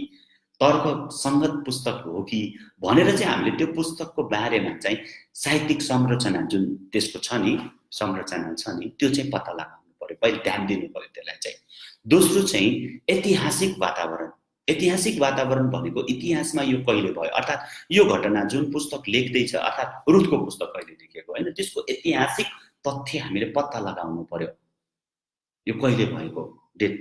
तर्क संगत पुस्तक हो कि भनेर चाहिँ हामीले त्यो पुस्तकको बारेमा चाहिँ साहित्यिक संरचना जुन त्यसको छ नि, संरचना छ नि, त्यो चाहिँ पत्ता लगाउनु पर्यो, पहिले ध्यान दिनु पर्यो त्यसलाई चाहिँ। दोस्रो चाहिँ ऐतिहासिक वातावरण। ऐतिहासिक वातावरण भनेको इतिहासमा यो कहिले भयो, अर्थात् यो घटना जुन पुस्तक लेख्दैछ अर्थात् रुथको पुस्तक कहिले लेखिएको होइन, त्यसको ऐतिहासिक तथ्य हामीले पत्ता लगाउनु पर्यो। यो कहिले भएको डेट,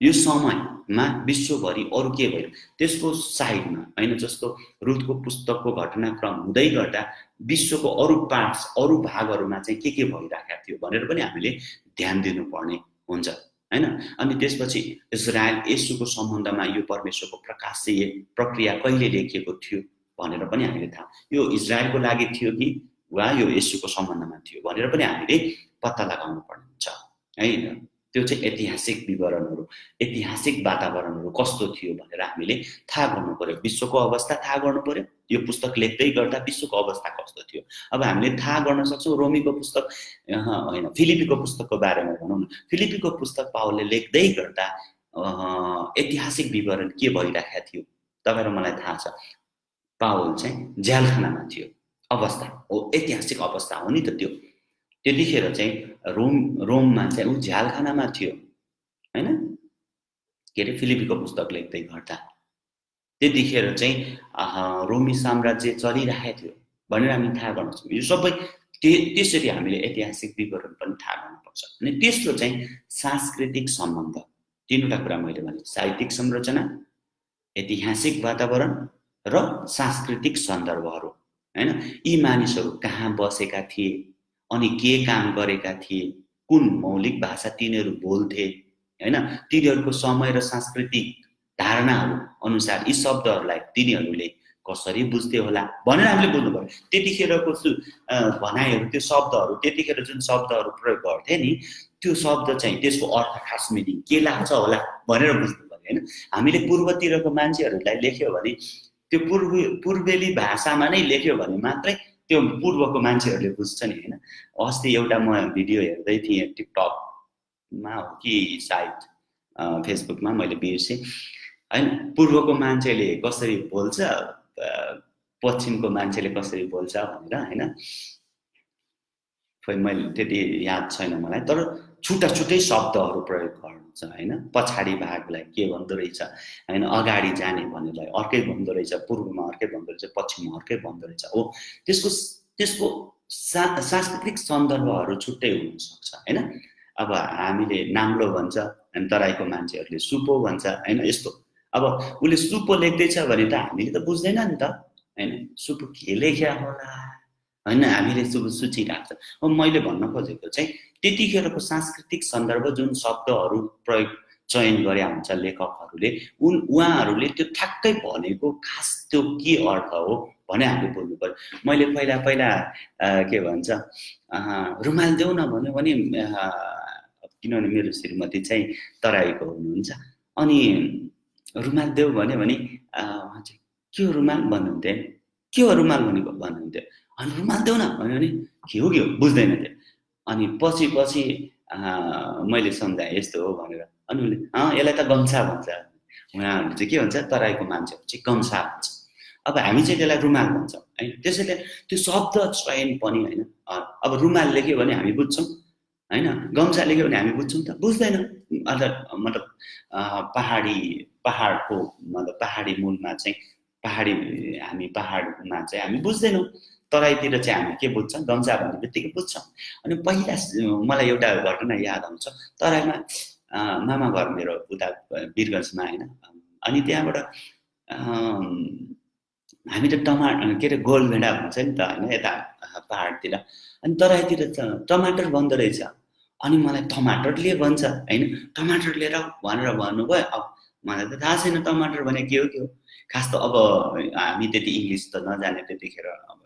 यो समयमा विश्वभरि अरू के भयो त्यसको साइडमा हैन, जस्तो रुथको पुस्तकको घटनाक्रम हुँदै गर्दा विश्वको अरू पार्ट्स अरू भागहरूमा चाहिँ के भइरहेको थियो भनेर पनि हामीले ध्यान दिनुपर्ने हुन्छ हैन। अनि त्यसपछि इजरायल येशूको सम्बन्धमा यो परमेश्वरको प्रकाशीय प्रक्रिया कहिले लेखिएको थियो भनेर पनि हामीले थाहा, यो इजरायलको लागि थियो कि वा यो येशूको सम्बन्धमा थियो भनेर पनि हामीले पत्ता लगाउनु पर्ने हुन्छ हैन। त्यो चाहिँ ऐतिहासिक विवरणहरू, ऐतिहासिक वातावरणहरू कस्तो थियो भनेर हामीले थाहा गर्नु पर्यो। विश्वको अवस्था थाहा गर्नु पर्यो, यो पुस्तक लेख्दै गर्दा विश्वको अवस्था कस्तो थियो। अब हामीले थाहा गर्न सक्छौँ रोमीको पुस्तक होइन, फिलिपीको पुस्तकको बारेमा भनौँ न। फिलिपीको पुस्तक पावलले लेख्दै गर्दा ऐतिहासिक विवरण के भइरहेको थियो तपाईँ र मलाई थाहा छ। पावल चाहिँ झ्यालखानामा थियो, अवस्था हो ऐतिहासिक अवस्था हो नि त त्यो। त्यतिखेर चाहिँ रोममा चाहिँ ऊ झ्यालखानामा थियो हैन, के अरे फिलिपीको पुस्तक लेख्दै गर्दा। त्यतिखेर चाहिँ रोमी साम्राज्य चलिरहेको थियो भनेर हामी थाहा गर्न सक्छौँ। यो सबै त्यसरी हामीले ऐतिहासिक विवरण पनि थाहा गर्नुपर्छ। अनि तेस्रो चाहिँ सांस्कृतिक सम्बन्ध। 3वटा कुरा मैले भने, साहित्यिक संरचना, ऐतिहासिक वातावरण र सांस्कृतिक सन्दर्भहरू हैन। यी मानिसहरू कहाँ बसेका थिए, अनि के काम गरेका थिए, कुन मौलिक भाषा तिनीहरू बोल्थे हैन, तिनीहरूको समय र सांस्कृतिक धारणाहरू अनुसार यी शब्दहरूलाई तिनीहरूले कसरी बुझ्थे होला भनेर हामीले बुझ्नु पर्यो। त्यतिखेरको भनाइहरू, त्यो शब्दहरू, त्यतिखेर जुन शब्दहरू प्रयोग गर्थे नि त्यो शब्द चाहिँ त्यसको अर्थ खास मिनिङ के लाग्छ होला भनेर बुझ्नु पर्यो हैन। हामीले पूर्वतिरको मान्छेहरूलाई लेख्यो भने त्यो पूर्वेली भाषामा नै लेख्यो भने मात्रै त्यो पूर्वको मान्छेहरूले बुझ्छ नि हैन। अस्ति एउटा म भिडियो हेर्दै थिएँ टिकटकमा हो कि सायद फेसबुकमा, मैले बिर्सेँ हैन। पूर्वको मान्छेले कसरी बोल्छ, पश्चिमको मान्छेले कसरी बोल्छ भनेर हैन, खोइ मैले त्यति याद छैन मलाई। तर छुट्टा छुट्टै शब्दहरू प्रयोग गर्नुहुन्छ हैन। पछाडि भागलाई के भन्दो रहेछ हैन, अगाडि जाने भन्नेलाई अर्कै भन्दो रहेछ, पूर्वमा अर्कै भन्दो रहेछ, पश्चिममा अर्कै भन्दो रहेछ। हो त्यसको सांस्कृतिक सन्दर्भहरू छुट्टै हुन सक्छ हैन। अब हामीले नाम्लो भन्छ अनि तराईको मान्छेहरूले सुपो भन्छ हैन, यस्तो। अब उसले सुपो लेख्दैछ भने त हामीले त बुझ्दैन नि त हैन, सुपो के लेख्या होला हैन, हामीले सोचिरहेको छ। अब मैले भन्न खोजेको चाहिँ त्यतिखेरको सांस्कृतिक सन्दर्भ जुन शब्दहरू प्रयोग चयन गरे हुन्छ लेखकहरूले, उहाँहरूले त्यो ठ्याक्कै भनेको खास त्यो के अर्थ हो भने हामीले बुझ्नु पर्यो। मैले पहिला के भन्छ रुमाल देऊ न भन्यो भने किनभने मेरो श्रीमती चाहिँ तराईको हुनुहुन्छ, अनि रुमाल देऊ भन्यो भने के हो रुमाल भन्नुहुन्थ्यो, के हो रुमाल भनेको भन्नुहुन्थ्यो। अनि रुमाल देऊ न भन्यो भने के हो बुझ्दैन थियो। अनि पछि मैले सम्झाएँ यस्तो हो भनेर। अनि उसले यसलाई त गम्छा भन्छ, उहाँहरूले चाहिँ के भन्छ तराईको मान्छेहरू चाहिँ गम्छा भन्छ, अब हामी चाहिँ त्यसलाई रुमाल भन्छौँ है। त्यसैले त्यो शब्द चयन पनि होइन, अब रुमाल लेख्यो भने हामी बुझ्छौँ हैन, गम्छा लेख्यो भने हामी बुझ्छौँ त बुझ्दैनौँ। मतलब पहाडको मतलब पहाडी मूलमा चाहिँ हामी पहाडमा चाहिँ हामी बुझ्दैनौँ। तराईतिर चाहिँ हामी के बुझ्छौँ, गम्छा भन्ने बित्तिकै बुझ्छौँ। अनि पहिला मलाई एउटा घटना याद आउँछ, तराईमा मामा घर मेरो उता वीरगन्जमा होइन। अनि त्यहाँबाट हामी त के अरे गोलभेडा भन्छ नि त होइन यता पहाडतिर, अनि तराईतिर टमाटर भन्दो रहेछ। अनि मलाई टमाटर लिए भन्छ होइन, टमाटर लिएर भनेर भन्नुभयो। अब मलाई त थाहा छैन टमाटर भने के हो। खास त अब हामी त्यति इङ्ग्लिस त नजाने त्यतिखेर, अब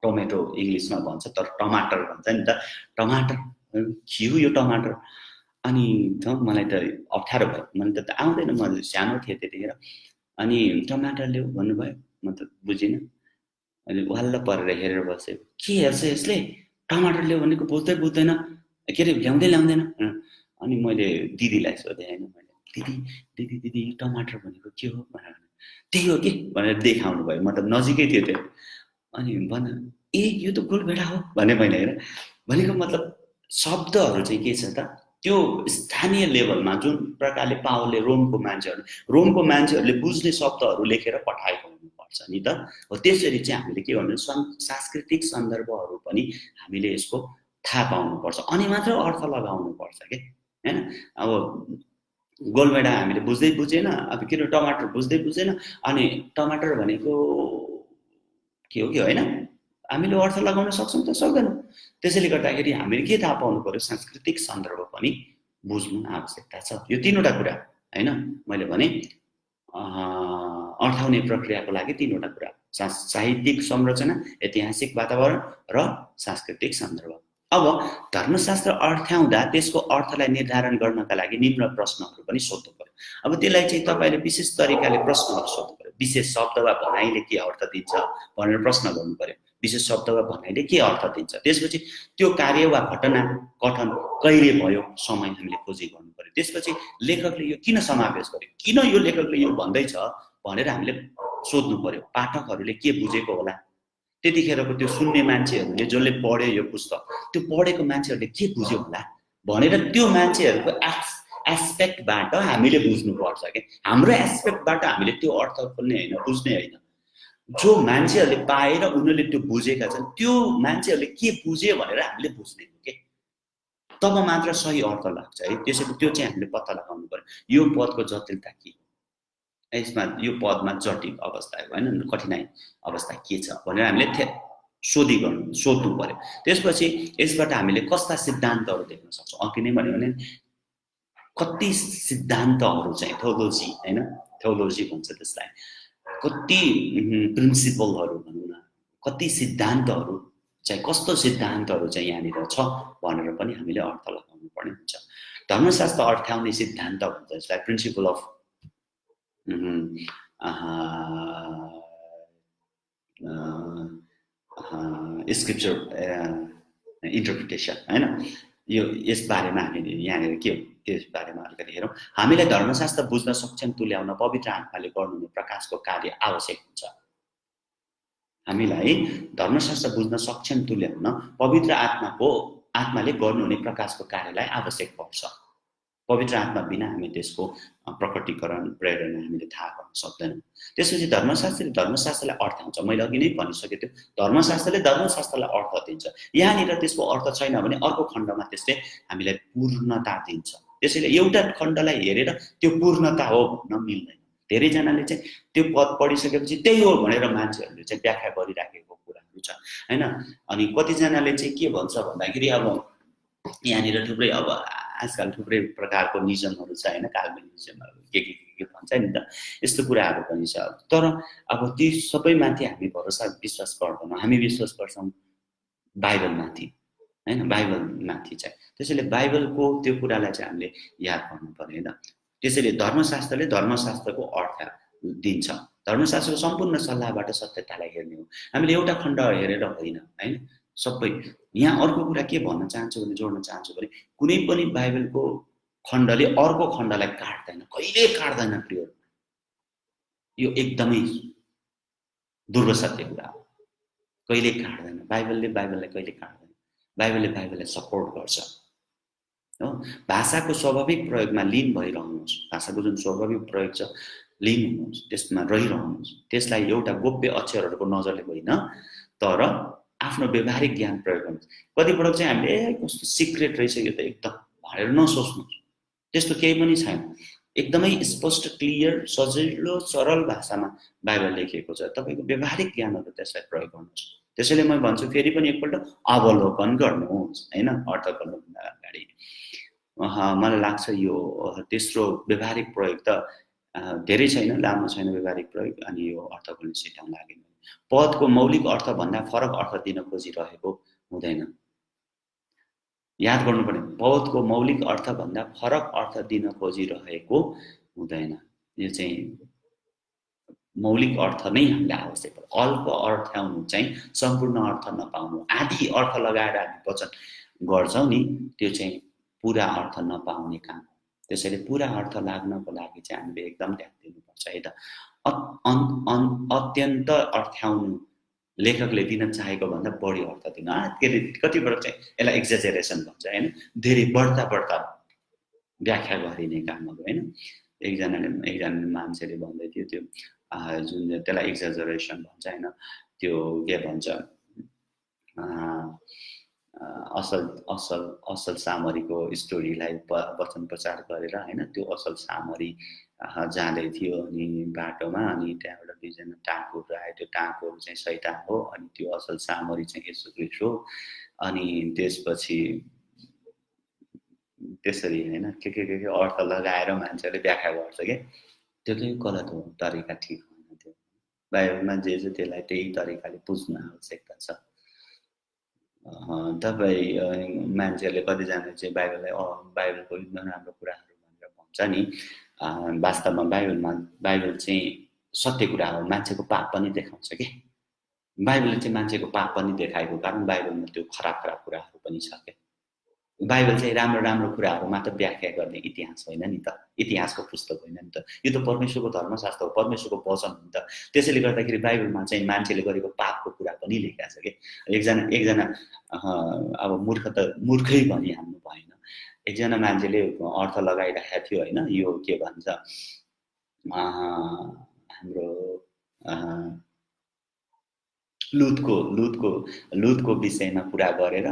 टोमेटो इङ्ग्लिसमा भन्छ तर टमाटर भन्छ नि त, टमाटर के हो यो टमाटर। अनि मलाई त अप्ठ्यारो भयो, मलाई त आउँदैन, म सानो थिएँ त्यतिखेर। अनि टमाटर ल्याऊ भन्नुभयो, म त बुझिनँ। अहिले वाल्ल परेर हेरेर बसेँ, के हेर्छ यसले, टमाटर ल्याऊ भनेको बुझ्दैन के अरे ल्याउँदैन। अनि मैले दिदीलाई सोधेँ होइन, मैले दिदी टमाटर भनेको के हो भनेर, त्यही हो कि भनेर देखाउनु भयो, मतलब नजिकै थियो त्यो। अनि भन यो त गोलभेडा हो भने मैले होइन। भनेको मतलब शब्दहरू चाहिँ के छ त, त्यो स्थानीय लेभलमा जुन प्रकारले पावलले रोमको मान्छेहरूले बुझ्ने शब्दहरू लेखेर पठाएको हुनुपर्छ नि त। हो त्यसरी चाहिँ हामीले के भन्नु, सांस्कृतिक सन्दर्भहरू पनि हामीले यसको थाहा पाउनुपर्छ, अनि मात्र अर्थ लगाउनुपर्छ के हैन। अब गोलभेडा हामीले बुझेन, अब किन टमाटर बुझेन, अनि टमाटर भनेको के हो होइन, हामीले अर्थ लगाउन सक्छौँ त सक्दैनौँ। त्यसैले गर्दाखेरि हामीले के थाहा पाउनु पर्यो, सांस्कृतिक सन्दर्भ पनि बुझ्नु आवश्यकता छ। यो तीनवटा कुरा हैन मैले भने अर्थाउने प्रक्रियाको लागि तीनवटा कुरा, साहित्यिक संरचना, ऐतिहासिक वातावरण र सांस्कृतिक सन्दर्भ। अब धर्मशास्त्र अर्थ्याउँदा त्यसको अर्थलाई निर्धारण गर्नका लागि निम्न प्रश्नहरू पनि सोध्नु पर्यो। अब त्यसलाई चाहिँ तपाईले विशेष तरिकाले प्रश्नहरू सोध्नु पर्यो। विशेष शब्द वा भनाइले के अर्थ दिन्छ भनेर प्रश्न गर्नु पर्यो। विशेष शब्द वा भनाइले के अर्थ दिन्छ, त्यसपछि त्यो कार्य वा घटना कथन कहिले भयो समय हामीले खोजी गर्नु पर्यो। त्यसपछि लेखकले यो किन समावेश गर्यो, किन यो लेखकले यो भन्दैछ भनेर हामीले सोध्नु पर्यो। पाठकहरूले के बुझेको होला, त्यतिखेरको त्यो सुन्ने मान्छेहरूले जसले पढ्यो यो पुस्तक, त्यो पढेको मान्छेहरूले के बुझ्यो होला भनेर त्यो मान्छेहरूको एस्पेक्टबाट हामीले बुझ्नुपर्छ के। हाम्रो एस्पेक्टबाट हामीले त्यो अर्थ खोल्ने होइन, बुझ्ने होइन। जो मान्छेहरूले पाएर उनीहरूले त्यो बुझेका छन्, त्यो मान्छेहरूले के बुझे भनेर हामीले बुझ्ने हो के, तब मात्र सही अर्थ लाग्छ है। त्यसैले त्यो चाहिँ हामीले पत्ता लगाउनु पर्यो। यो पदको जटिलता के हो, यसमा यो पदमा जटिल अवस्था होइन, कठिनाइ अवस्था के छ भनेर हामीले सोध्नु पर्यो। त्यसपछि यसबाट हामीले कस्ता सिद्धान्तहरू देख्न सक्छौँ, अघि नै भन्यो भने कति सिद्धान्तहरू चाहिँ थियोलोजी हैन, थियोलोजी भन्छ त्यसलाई, कति प्रिन्सिपलहरू भनौँ न, कति सिद्धान्तहरू चाहिँ, कस्तो सिद्धान्तहरू चाहिँ यहाँनिर छ भनेर पनि हामीले अर्थ लगाउनु पर्ने हुन्छ। धर्मशास्त्र अर्थ्याउने सिद्धान्त भन्छ यसलाई, प्रिन्सिपल अफ स्क्रिप्चर इन्टरप्रिटेसन हैन। यो यस बारेमा हामीले यहाँनिर के हो त्यस बारेमा अलिकति हेरौँ। हामीलाई धर्मशास्त्र बुझ्न सक्षम तुल्याउन पवित्र आत्माले गर्नुहुने प्रकाशको कार्य आवश्यक हुन्छ। हामीलाई धर्मशास्त्र बुझ्न सक्षम तुल्याउन पवित्र आत्माको आत्माले गर्नुहुने प्रकाशको कार्यलाई आवश्यक पर्छ। पवित्र आत्मा बिना हामी त्यसको प्रकटीकरण प्रेरणा हामीले थाहा गर्न सक्दैनौँ। त्यसपछि धर्मशास्त्रले अर्थाउँछ। मैले अघि नै भनिसकेँ त्यो धर्मशास्त्रले धर्मशास्त्रलाई अर्थ दिन्छ। यहाँनिर त्यसको अर्थ छैन भने अर्को खण्डमा त्यसले हामीलाई पूर्णता दिन्छ। त्यसैले एउटा खण्डलाई हेरेर त्यो पूर्णता हो भन्न मिल्दैन। धेरैजनाले चाहिँ त्यो पद पढिसकेपछि त्यही हो भनेर मान्छेहरूले चाहिँ व्याख्या गरिराखेको कुराहरू छ हैन। अनि कतिजनाले चाहिँ के भन्छ भन्दाखेरि अब यहाँनिर थुप्रै अब आजकल थुप्रै प्रकारको निजमहरू छ हैन, काल्विनिजमहरू के भन्छ नि त, यस्तो कुराहरू पनि छ। तर अब ती सबैमाथि हामी भरोसा विश्वास गर्दैनौँ। हामी विश्वास गर्छौँ बाइबलमाथि हैन, बाइबलमाथि चाहिँ। त्यसैले बाइबलको त्यो कुरालाई चाहिँ हामीले याद गर्नु पर्यो हैन। त्यसैले धर्मशास्त्रले धर्मशास्त्रको अर्थ दिन्छ। धर्मशास्त्रको सम्पूर्ण सल्लाहबाट सत्यतालाई हेर्ने हो। हामीले एउटा खण्ड हेरेर होइन हैन, सबै। यहाँ अर्को कुरा के भन्न चाहन्छु भने जोड्न चाहन्छु भने कुनै पनि बाइबलको खण्डले अर्को खण्डलाई काट्दैन, कहिले काट्दैन प्रिय। यो एकदमै दुर्वसत्य कुरा हो। कहिले काट्दैन बाइबलले बाइबललाई कहिले काट्दैन। बाइबलले बाइबललाई सपोर्ट गर्छ हो। भाषाको स्वाभाविक प्रयोगमा लीन भइरहनुहोस्। भाषाको जुन स्वाभाविक प्रयोग छ लीन हुनुहोस्, त्यसमा रहिरहनुहोस्। त्यसलाई एउटा गोप्य अक्षरहरूको नजरले होइन तर आफ्नो व्यवहारिक ज्ञान प्रयोग गर्नुहोस्। कतिपटक चाहिँ हामीले कस्तो सिक्रेट रहेछ यो त एकदम भनेर नसोच्नुहोस्। त्यस्तो केही पनि छैन। एकदमै स्पष्ट क्लियर सजिलो सरल भाषामा बाइबल लेखिएको छ। तपाईँको व्यवहारिक ज्ञानहरू त्यसलाई प्रयोग गर्नुहोस्। त्यसैले म भन्छु फेरि पनि एकपल्ट अवलोकन गर्नुहोस् हैन, अर्थ गर्नुभन्दा अगाडि। मलाई लाग्छ यो तेस्रो व्यवहारिक प्रयोग त धेरै छैन, लामो छैन व्यवहारिक प्रयोग। अनि यो अर्थ गर्न सिटाउन लागेन। पदको मौलिक अर्थभन्दा फरक अर्थ दिन खोजिरहेको हुँदैन। याद गर्नुपर्ने, पदको मौलिक अर्थभन्दा फरक अर्थ दिन खोजिरहेको हुँदैन। यो चाहिँ मौलिक अर्थ नै हामीलाई आवश्यक हो। अल्प अर्थ्याउनु चाहिँ सम्पूर्ण अर्थ नपाउनु, आदि अर्थ लगाएर हामी वचन गर्छौँ नि, त्यो चाहिँ पुरा अर्थ नपाउने काम। त्यसैले पुरा अर्थ लाग्नको लागि चाहिँ हामीले एकदम ध्यान दिनुपर्छ है त। अत्यन्त अर्थ्याउनु लेखकले दिन चाहेको भन्दा बढी अर्थ दिन। कतिपटक चाहिँ यसलाई एक्जाजरेसन भन्छ हैन, धेरै बढ्ता व्याख्या गरिने कामहरू हैन। एकजना मान्छेले भन्दै थियो त्यो जुन त्यसलाई एक्जाजरेसन भन्छ हैन, त्यो के भन्छ असल सामरीको स्टोरीलाई वचन प्रचार गरेर हैन, त्यो असल सामरी जाँदै थियो अनि बाटोमा, अनि त्यहाँबाट दुईजना टाँकुहरू आयो। त्यो टाँकुहरू चाहिँ शैतान हो अनि त्यो असल सामरी चाहिँ येशू ख्रीष्ट हो। अनि त्यसपछि त्यसरी हैन के अर्थ लगाएर मान्छेले व्याख्या गर्छ के, त्यो चाहिँ गलत हो, तरिका ठिक होइन। त्यो बाइबलमा जे छ त्यसलाई त्यही तरिकाले बुझ्न आवश्यकता छ। तपाईँ मान्छेहरूले कतिजना चाहिँ बाइबलको नराम्रो कुराहरू भनेर भन्छ नि। वास्तवमा बाइबल चाहिँ सत्य कुरा हो, मान्छेको पाप पनि देखाउँछ कि। बाइबलले चाहिँ मान्छेको पाप पनि देखाएको कारण बाइबलमा त्यो खराब कुराहरू पनि छ क्या। बाइबल चाहिँ राम्रो कुराहरू मात्र व्याख्या गर्ने इतिहास होइन नि त, इतिहासको पुस्तक होइन नि त। यो त परमेश्वरको धर्मशास्त्र हो, परमेश्वरको वचन हो नि त। त्यसैले गर्दाखेरि बाइबलमा चाहिँ मान्छेले गरेको पापको कुरा पनि लेखेको छ कि। एकजना अब मूर्खै भनिहाल्नु भएन। एकजना मान्छेले अर्थ लगाइरहेको थियो होइन, यो के भन्छ हाम्रो लुतको विषयमा कुरा गरेर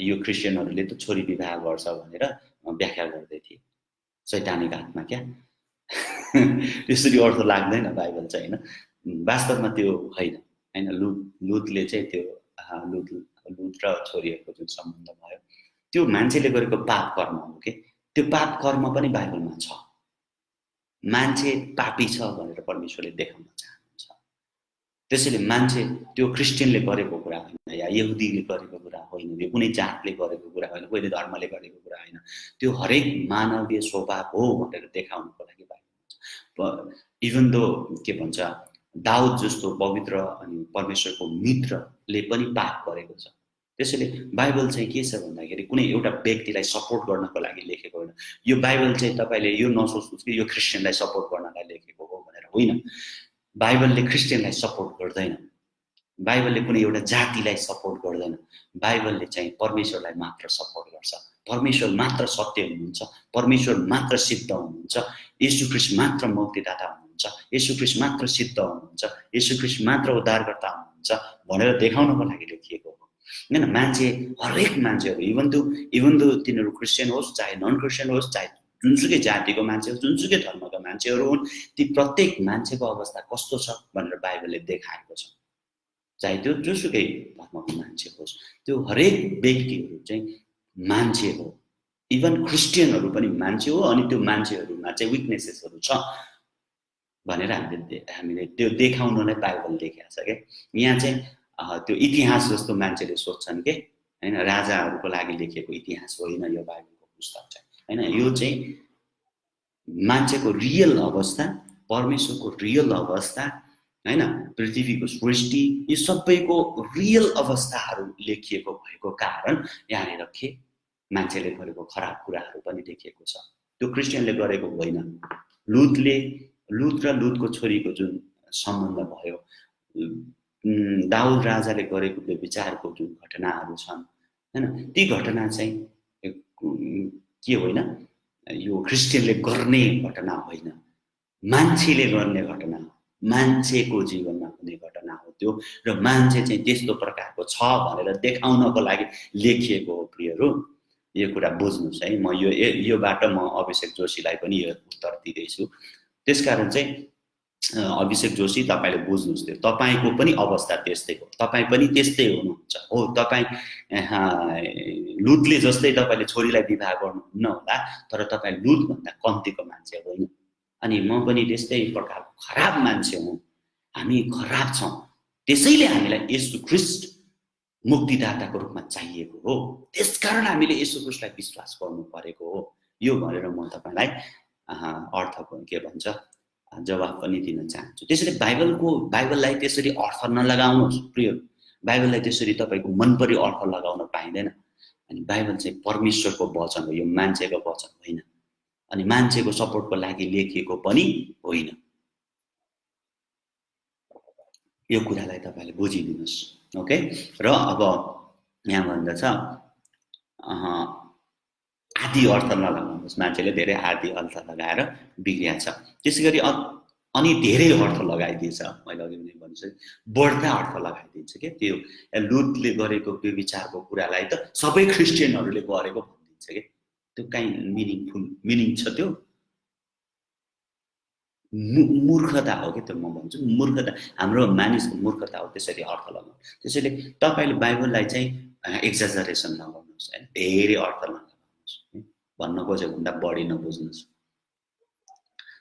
यो क्रिस्चियनहरूले त छोरी विवाह गर्छ भनेर व्याख्या गर्दै थिए। शैतानिक आत्मा क्या। त्यसरी अर्थ लाग्दैन बाइबल चाहिँ होइन। वास्तवमा त्यो होइन हैन। लुतले चाहिँ त्यो लुत र छोरीहरूको जुन सम्बन्ध भयो त्यो मान्छेले गरेको पाप कर्म हो के। त्यो पाप कर्म पनि बाइबलमा छ। मान्छे पापी छ भनेर परमेश्वरले देखाउन चाहनुहुन्छ। त्यसैले मान्छे त्यो क्रिस्चियनले गरेको कुरा होइन, या यहुदीले गरेको कुरा होइन, यो कुनै जातले गरेको कुरा होइन, कुनै धर्मले गरेको कुरा होइन। त्यो हरेक मानवीय स्वभाव हो भनेर देखाउनको लागि बाइबलमा छ। इभन दो के भन्छ दाउद जस्तो पवित्र अनि परमेश्वरको मित्रले पनि पाप गरेको छ। त्यसैले बाइबल चाहिँ के छ भन्दाखेरि कुनै एउटा व्यक्तिलाई सपोर्ट गर्नको लागि लेखेको होइन। यो बाइबल चाहिँ तपाईँले यो नसोच्नुहोस् कि यो क्रिस्चियनलाई सपोर्ट गर्नलाई लेखेको हो भनेर होइन। बाइबलले क्रिस्चियनलाई सपोर्ट गर्दैन। बाइबलले कुनै एउटा जातिलाई सपोर्ट गर्दैन। बाइबलले चाहिँ परमेश्वरलाई मात्र सपोर्ट गर्छ। परमेश्वर मात्र सत्य हुनुहुन्छ, परमेश्वर मात्र सिद्ध हुनुहुन्छ, येशू ख्रीष्ट मात्र मुक्तिदाता हुनुहुन्छ, येशू ख्रीष्ट मात्र सिद्ध हुनुहुन्छ, येशू ख्रीष्ट मात्र उद्धारकर्ता हुनुहुन्छ भनेर देखाउनको लागि लेखिएको हो। हैन, मान्छे हरेक मान्छेहरू इभन दो तिनीहरू क्रिस्चियन होस् चाहे नन क्रिस्चियन होस् चाहे जुनसुकै जातिको मान्छे होस् जुनसुकै धर्मका मान्छेहरू हुन्, ती प्रत्येक मान्छेको अवस्था कस्तो छ भनेर बाइबलले देखाएको छ। चाहे त्यो जुनसुकै धर्मको मान्छे होस्, त्यो हरेक व्यक्तिहरू चाहिँ मान्छे हो। इभन क्रिस्चियनहरू पनि मान्छे हो, अनि त्यो मान्छेहरूमा चाहिँ विकनेसेसहरू छ भनेर हामीले त्यो देखाउनलाई बाइबल लेखेको छ के। यहाँ चाहिँ त्यो इतिहास जस्तो मान्छेले सोच्छन् के, हैन, राजाहरूको लागि लेखेको इतिहास होइन यो बाइबलको पुस्तक चाहिँ, हैन। यो चाहिँ मान्छेको रियल अवस्था, परमेश्वरको रियल अवस्था, हैन, पृथ्वीको सृष्टि, यो सबैको रियल अवस्थाहरू लेखिएको भएको कारण यहाँनिर के मान्छेले गरेको खराब कुराहरू पनि लेखिएको छ। त्यो क्रिस्चियनले गरेको होइन। लुत र लुतको छोरीको जुन सम्बन्ध भयो, दाउद राजाले गरेको व्यभिचारको जुन घटनाहरू छन्, हैन, ती घटना चाहिँ के होइन, यो क्रिस्चियनले गर्ने घटना होइन, मान्छेले गर्ने घटना हो, मान्छेको जीवनमा हुने घटना हो त्यो, र मान्छे चाहिँ त्यस्तो प्रकारको छ भनेर देखाउनको लागि लेखिएको हो। प्रियहरू, यो कुरा बुझ्नुस् है। म योबाट म अभिषेक जोशीलाई पनि यो उत्तर दिँदैछु। त्यसकारण चाहिँ अभिषेक जोशी तपाईले बुझ्नुस्, त्यो तपाईको पनि अवस्था त्यस्तै हो, तपाई पनि त्यस्तै हुनुहुन्छ हो। तपाई लुतले जस्तै तपाईले छोरीलाई विवाह गर्नुहुन्न होला, तर तपाई लुत भन्दा कम्तीको मान्छे होइन। अनि म पनि त्यस्तै प्रकारको खराब मान्छे हुँ, हामी खराब छौँ। त्यसैले हामीलाई येशू ख्रीष्ट मुक्तिदाताको रूपमा चाहिएको हो, त्यसकारण हामीले येशू ख्रीष्टलाई विश्वास गर्नु परेको हो। यो भनेर म तपाईलाई अर्थको के भन्छ जवाफ पनि दिन चाहन्छु। त्यसैले बाइबललाई त्यसरी अर्थ नलगाउनुहोस् प्रिय। बाइबललाई त्यसरी तपाईको मनपरी अर्थ लगाउन पाइँदैन। अनि बाइबल चाहिँ परमेश्वरको वचन हो, यो मान्छेको वचन होइन, अनि मान्छेको सपोर्टको लागि लेखिएको पनि होइन। यो कुरालाई तपाईले बुझिदिनुस्, ओके। र अब यहाँ भन्दछ आदि अर्थ नलगाउनुहोस्। मान्छेले धेरै आदि अर्थ लगाएर बिग्रिया छ। त्यसैगरी अनि धेरै अर्थ लगाइदिन्छ। मैले अघि पनि भन्छु, बढ्ता अर्थ लगाइदिन्छ के। त्यो लुतले गरेको व्यभिचारको कुरालाई त सबै क्रिस्चियनहरूले गरेको भनिदिन्छ के। त्यो काहीँ मिनिङ छ? त्यो मूर्खता हो कि। त्यो म भन्छु मूर्खता, हाम्रो मानिसको मूर्खता हो त्यसरी अर्थ लगाउनु। त्यसैले तपाईले बाइबललाई चाहिँ एक्जाजरेसन नगर्नुहोस् हैन, धेरै अर्थ नगर्नुहोस्। भन्न खोजेको भन्दा बढी नबुझ्नुहोस्।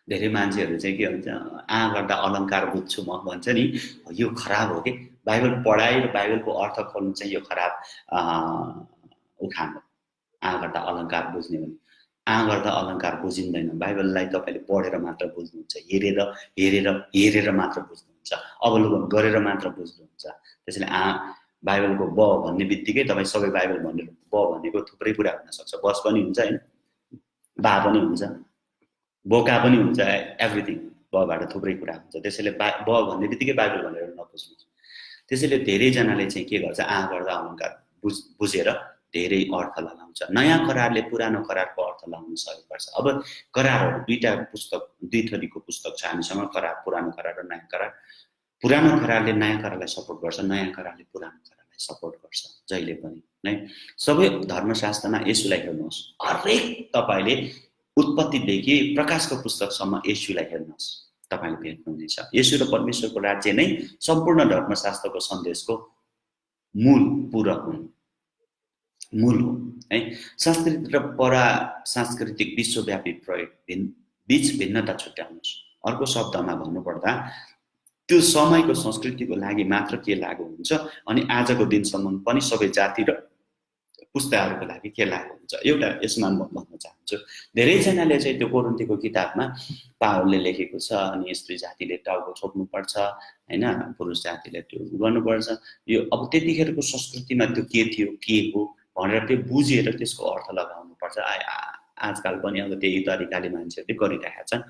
धेरै मान्छेहरू चाहिँ के भन्छ, गर्दा अलङ्कार बुझ्छु म भन्छ नि, यो खराब हो कि। बाइबल पढाइ र बाइबलको अर्थ खोल्नु चाहिँ यो खराब उखान हो। गर्दा अलङ्कार बुझ्ने भने गर्दा अलङ्कार बुझिँदैन। बाइबललाई तपाईले पढेर मात्र बुझ्नुहुन्छ, हेरेर मात्र बुझ्नुहुन्छ, अवलोकन गरेर मात्र बुझ्नुहुन्छ। त्यसैले बाइबलको ब भन्ने बित्तिकै तपाईँ सबै बाइबल भनेर ब भनेको थुप्रै कुरा हुन सक्छ। बस पनि हुन्छ हैन, बा पनि हुन्छ, बोका पनि हुन्छ, एभ्रिथिङ। बबाट थुप्रै कुरा हुन्छ। त्यसैले ब भन्ने बित्तिकै बाइबल भनेर नबुझ्नुहोस्। त्यसैले धेरैजनाले चाहिँ के गर्छ, गर्दा अलङ्कार बुझेर धेरै अर्थ लगाउँछ। नयाँ करारले पुरानो करारको अर्थ लगाउन सहयोग गर्छ। अब करारहरू दुई थरीको पुस्तक छ हामीसँग, करार, पुरानो करार र नयाँ करार। पुरानो करारले नयाँ करारलाई सपोर्ट गर्छ, नयाँ करारले पुरानो करारलाई सपोर्ट गर्छ जहिले पनि नै। सबै धर्मशास्त्रमा येशूलाई हेर्नुहोस्, हरेक तपाईले उत्पत्तिदेखि प्रकाशको पुस्तकसम्म येशूलाई हेर्नुहोस्, तपाईले भेट्नुहुनेछ। येशू र परमेश्वरको राज्य नै सम्पूर्ण धर्मशास्त्रको सन्देशको मूल पूरक हुन्, मूल हो है। संस्कृत र परा सांस्कृतिक विश्वव्यापी प्रयोग बीच भिन्नता छुट्याउनुहोस्। अर्को शब्दमा भन्नुपर्दा त्यो समयको संस्कृतिको लागि मात्र के लागू हुन्छ अनि आजको दिनसम्म पनि सबै जाति र पुस्ताहरूको लागि के लागू हुन्छ, एउटा यसमा म भन्न चाहन्छु। धेरैजनाले चाहिँ त्यो कोरिन्थीको किताबमा पावलले लेखेको छ, अनि स्त्री जातिले टाउको छोप्नुपर्छ हैन, पुरुष जातिले त्यो गर्नुपर्छ। यो अब त्यतिखेरको संस्कृतिमा त्यो के थियो, के हो भनेर त्यो बुझेर त्यसको अर्थ लगाउनु पर्छ। आजकल पनि अब त्यही तरिकाले मान्छेहरूले गरिरहेका छन्,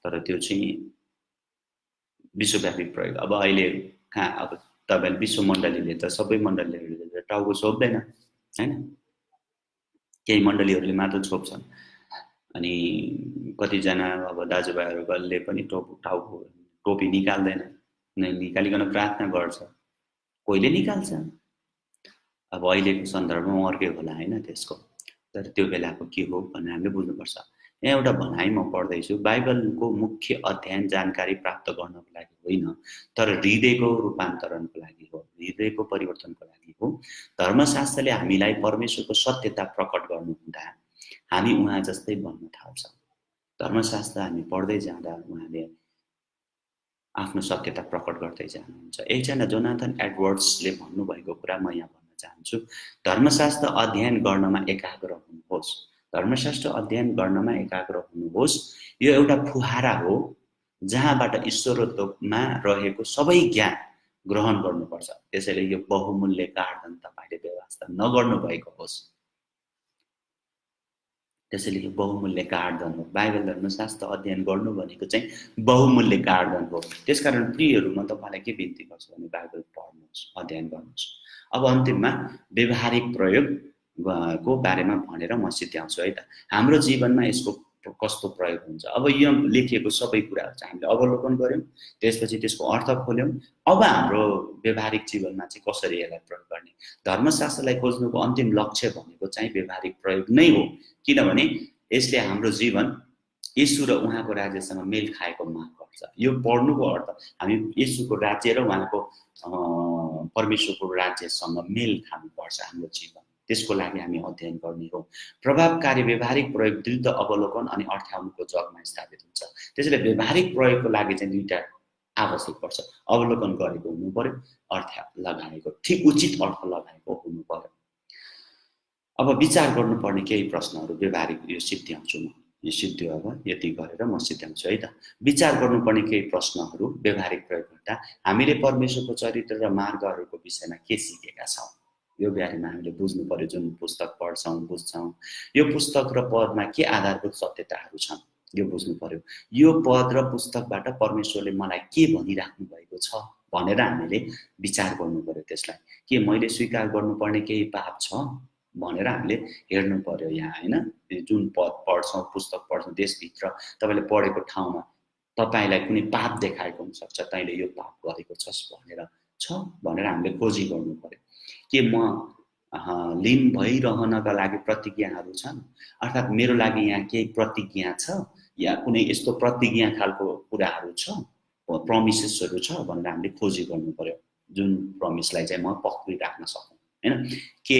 तर त्यो चाहिँ विश्वव्यापी प्रयोग। अब अहिले कहाँ, अब तपाईले विश्व मण्डलीले त सबै मण्डलीहरूले टाउको छोप्दैन हैन, केही मण्डलीहरूले मात्र छोप्छन्। अनि कतिजना अब दाजुभाइहरूले पनि टाउको टोपी निकाल्दैन, निकालिकन प्रार्थना गर्छ, कोहीले निकाल्छ। अब अहिलेको सन्दर्भमा अर्कै होला हैन त्यसको, तर त्यो बेलाको के हो भनेर हामीले बुझ्नुपर्छ। यहाँ एउटा भनाइ म पढ्दैछु, बाइबलको मुख्य अध्ययन जानकारी प्राप्त गर्नको लागि होइन, तर हृदयको रूपान्तरणको लागि हो, हृदयको परिवर्तनको लागि हो। धर्मशास्त्रले हामीलाई परमेश्वरको सत्यता प्रकट गर्नुहुँदा हामी उहाँ जस्तै बन्न थाल्छौँ। धर्मशास्त्र हामी पढ्दै जाँदा उहाँले आफ्नो सत्यता प्रकट गर्दै जानुहुन्छ। एकजना जोनाथन एडवर्ड्सले भन्नुभएको कुरा म यहाँ भन्न चाहन्छु, धर्मशास्त्र अध्ययन गर्नमा एकाग्र हुनुहोस्। धर्मशास्त्र अध्ययन गर्नमा एकाग्र हुनुहोस्। यो एउटा फुहारा हो जहाँबाट ईश्वरत्वमा रहेको सबै ज्ञान ग्रहण गर्नुपर्छ। त्यसैले यो बहुमूल्य कारणधन तपाईले व्यवस्था नगर्नु भएको होस्। त्यसैले यो बहुमूल्य कारणधन हो। बाइबल धर्मशास्त्र अध्ययन गर्नु भनेको चाहिँ बहुमूल्य कारणधन हो। त्यसकारण प्रियहरू म तपाईलाई के बिन्ती गर्छु भने बाइबल पढ्नुहोस्, अध्ययन गर्नुहोस्। अब अन्तिममा व्यवहारिक प्रयोग को बारेमा भनेर म सिद्ध्याउँछु है त। हाम्रो जीवनमा यसको कस्तो प्रयोग हुन्छ। अब यो लेखिएको सबै कुराहरू चाहिँ हामीले अवलोकन गर्यौं, त्यसपछि त्यसको अर्थ खोल्यौं। अब हाम्रो व्यवहारिक जीवनमा चाहिँ कसरी यसलाई प्रयोग गर्ने। धर्मशास्त्रलाई खोज्नुको अन्तिम लक्ष्य भनेको चाहिँ व्यवहारिक प्रयोग नै हो, किनभने यसले हाम्रो जीवन येशू र उहाँको राज्यसँग मेल खाएको माग गर्छ। यो पढ्नुको अर्थ हामी येशूको राज्य र उहाँको परमेश्वरको राज्यसँग मेल खानुपर्छ हाम्रो जीवन। त्यसको लागि हामी अध्ययन गर्ने हो। प्रभावकारी व्यवहारिक प्रयोग दृढ अवलोकन अनि अर्थाउनुको जगमा स्थापित हुन्छ। त्यसैले व्यवहारिक प्रयोगको लागि चाहिँ दुईटा आवश्यक पर्छ। अवलोकन गरेको हुनु पर्यो, अर्थ लगाएको, ठिक उचित अर्थ लगाएको हुनु पर्यो। अब विचार गर्नुपर्ने केही प्रश्नहरू व्यवहारिक यो सिद्ध्याउँछु म। यो सिद्धियो, अब यति गरेर म सिद्ध्याउँछु है त। विचार गर्नुपर्ने केही प्रश्नहरू व्यवहारिक प्रयोग गर्दा हामीले परमेश्वरको चरित्र र मार्गहरूको विषयमा के सिकेका छौँ, यो बारेमा हामीले बुझ्नु पर्यो। जुन पुस्तक पढ्छौँ, बुझ्छौँ, यो पुस्तक र पदमा के आधारभूत सत्यताहरू छन्, यो बुझ्नु पर्यो। यो पद र पुस्तकबाट परमेश्वरले मलाई के भनिराख्नु भएको छ भनेर हामीले विचार गर्नु पर्यो। त्यसलाई के मैले स्वीकार गर्नुपर्ने केही पाप छ भनेर हामीले हेर्नु पर्यो यहाँ हैन। जुन पद पढ्छौँ, पुस्तक पढ्छौँ, देशभित्र तपाईले पढेको ठाउँमा तपाईलाई कुनै पाप देखाएको हुन सक्छ, तैले यो पाप गरेको छस् भनेर हामीले खोजी गर्नु पर्यो। के म लीन भइरहनका लागि प्रतिज्ञाहरू छन्, अर्थात् मेरो लागि यहाँ केही प्रतिज्ञा छ या कुनै यस्तो प्रतिज्ञा खालको कुराहरू छ, प्रमिसेसहरू छ भनेर हामीले खोजी गर्नु पर्यो। जुन प्रमिसलाई चाहिँ म पक्रिराख्न सकौँ हैन। के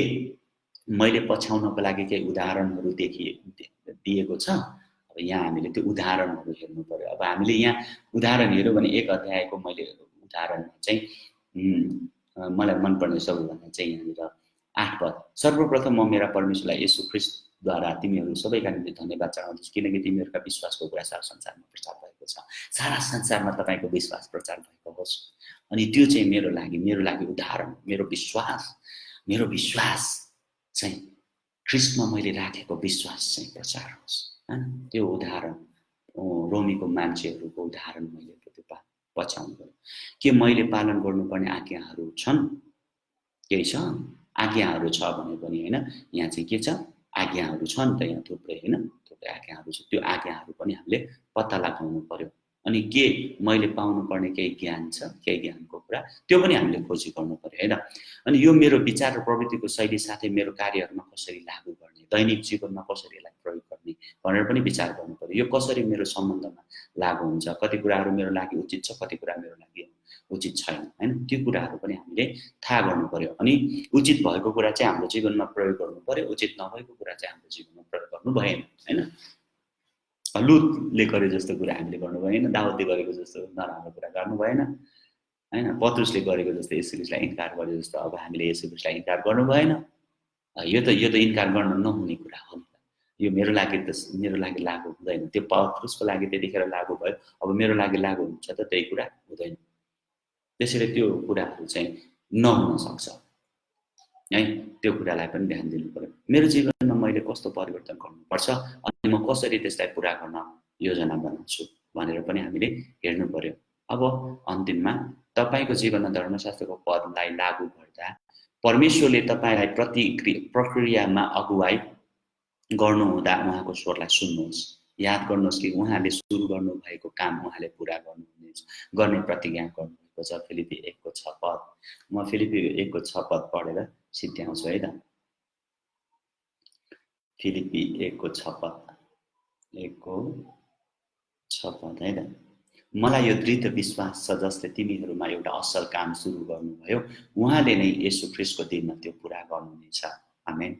मैले पछ्याउनको लागि केही उदाहरणहरू दिएको छ। अब यहाँ हामीले त्यो उदाहरणहरू हेर्नु पर्यो। अब हामीले यहाँ उदाहरण हेर्यो भने एक अध्यायको मैले उदाहरणमा चाहिँ मलाई मनपर्ने सबैभन्दा चाहिँ यहाँनिर 8 पद, सर्वप्रथम म मेरा परमेश्वरलाई येशू ख्रीष्टद्वारा तिमीहरू सबैका निम्ति धन्यवाद चढाउँछु, किनकि तिमीहरूका विश्वासको कुरा सारा संसारमा प्रचार भएको छ। सारा संसारमा तपाईको विश्वास प्रचार भएको होस्। अनि त्यो चाहिँ मेरो लागि उदाहरण, मेरो विश्वास चाहिँ ख्रीष्टमा मैले राखेको विश्वास चाहिँ प्रचार होस् हैन। त्यो उदाहरण रोमीको मान्छेहरूको उदाहरण मैले पछ्याउनु पर्यो। के मैले पालन गर्नुपर्ने आज्ञाहरू छन्, केही छ आज्ञाहरू छ भने पनि हैन। यहाँ चाहिँ के छ, आज्ञाहरू छन् त यहाँ थुप्रै हैन, थुप्रै आज्ञाहरू छ। त्यो आज्ञाहरू पनि हामीले पत्ता लगाउनु पर्यो। अनि के मैले पाउनुपर्ने केही ज्ञान छ, केही ज्ञानको कुरा, त्यो पनि हामीले खोजी गर्नु पर्यो हैन। अनि यो मेरो विचार र प्रवृत्तिको शैली साथै मेरो कार्यहरूमा कसरी लागू गर्ने, दैनिक जीवनमा कसरी यसलाई प्रयोग गर्ने भनेर पनि विचार गर्नु पर्यो। यो कसरी मेरो सम्बन्धमा लागू हुन्छ, कति कुराहरू मेरो लागि उचित छ, कति कुरा मेरो लागि उचित छैन हैन। त्यो कुराहरू पनि हामीले थाहा गर्नु पर्यो। अनि उचित भएको कुरा चाहिँ हाम्रो जीवनमा प्रयोग गर्नु पर्यो, उचित नभएको कुरा चाहिँ हाम्रो जीवनमा प्रयोग गर्नु भएन हैन। लुतले गरे जस्तो कुरा हामीले गर्नु भएन, दाउदले गरेको जस्तो नराम्रो कुरा गर्नु भएन हैन। पत्रुसले गरेको जस्तो येशू ख्रीष्टलाई इन्कार गरे जस्तो अब हामीले येशू ख्रीष्टलाई इन्कार गर्नु भएन। यो त इन्कार गर्न नहुने कुरा हो नि त। यो मेरो लागि लागू हुँदैन। त्यो पत्रुसको लागि त्यतिखेर लागू भयो, अब मेरो लागि लागू हुन्छ त त्यही कुरा हुँदैन। त्यसैले त्यो कुराहरू चाहिँ नहुन सक्छ है। त्यो कुरालाई पनि ध्यान दिनु पर्यो। मेरो जीवनमा मैले कस्तो परिवर्तन गर्नुपर्छ अनि म कसरी त्यसलाई पूरा गर्न योजना बनाउँछु भनेर पनि हामीले हेर्नु पर्यो। अब अन्तिममा तपाईको जीवनमा धर्मशास्त्रको पदलाई लागू गर्दा परमेश्वरले तपाईलाई प्रक्रियामा अगुवाई गर्नुहुँदा उहाँको स्वरलाई सुन्नुहोस्। याद गर्नुहोस् कि उहाँले सुरु गर्नुभएको काम उहाँले पुरा गर्नुहुनेछ, गर्ने प्रतिज्ञा गर्नुभएको छ। फिलिपी 1 को 6 पद, म फिलिपी 1 को 6 पद पढेर सिद्ध्याउँछु है त। फिलिपी 1 को 6 पद, 1 को 6 पद है त। मलाई यो दृढ विश्वास छ जसले तिमीहरूमा एउटा असल काम सुरु गर्नुभयो उहाँले नै येशू ख्रीष्टको दिनमा त्यो पुरा गर्नुहुनेछ। आमेन।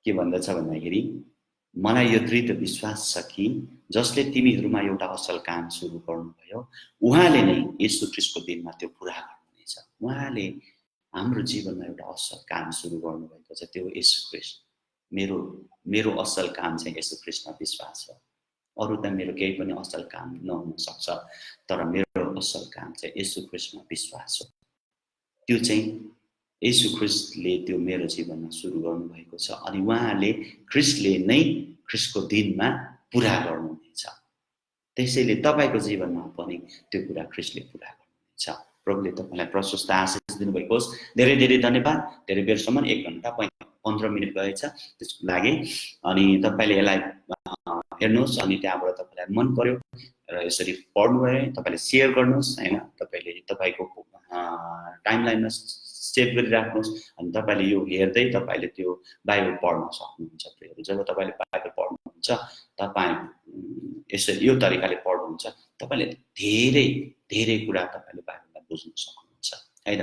के भन्दछ भन्दाखेरि मलाई यो दृढ विश्वास छ कि जसले तिमीहरूमा एउटा असल काम सुरु गर्नुभयो उहाँले नै येशू ख्रीष्टको दिनमा त्यो पुरा गर्नुहुनेछ। उहाँले हाम्रो जीवनमा एउटा असल काम सुरु गर्नुभएको छ, त्यो येशू ख्रीष्ट। मेरो असल काम चाहिँ येशू ख्रीष्टमा विश्वास हो। अरु त मेरो केही पनि असल काम नहुन सक्छ, तर मेरो असल काम चाहिँ येशू ख्रीष्टमा विश्वास हो। त्यो चाहिँ येशू ख्रीष्टले त्यो मेरो जीवनमा सुरु गर्नुभएको छ अनि उहाँले ख्रीष्टले नै ख्रीष्टको दिनमा पुरा गर्नुहुनेछ। त्यसैले तपाईको जीवनमा पनि त्यो कुरा ख्रीष्टले पुरा गर्नुहुनेछ। प्रभुले तपाईलाई प्रशस्त आशीष दिनुभएको होस्। धेरै धेरै धन्यवाद। धेरै बेरसम्म 1 घण्टा 15 मिनेट गएछ त्यसको लागि। अनि तपाईले यसलाई हेर्नुहोस् अनि त्यहाँबाट तपाईलाई मन पर्यो र यसरी पढ्नुभयो तपाईले सेयर गर्नुहोस् हैन। तपाईले तपाईको टाइमलाइनमा सेभ गरिराख्नुहोस् अनि तपाईले यो हेर्दै तपाईले त्यो बाइबल पढ्न सक्नुहुन्छ। प्रियहरू, जब तपाईले बाइबल पढ्नुहुन्छ तपाई यसरी यो तरिकाले पढ्नुहुन्छ तपाईले धेरै धेरै कुरा तपाईले बाइबललाई बुझ्न सक्नुहुन्छ है त।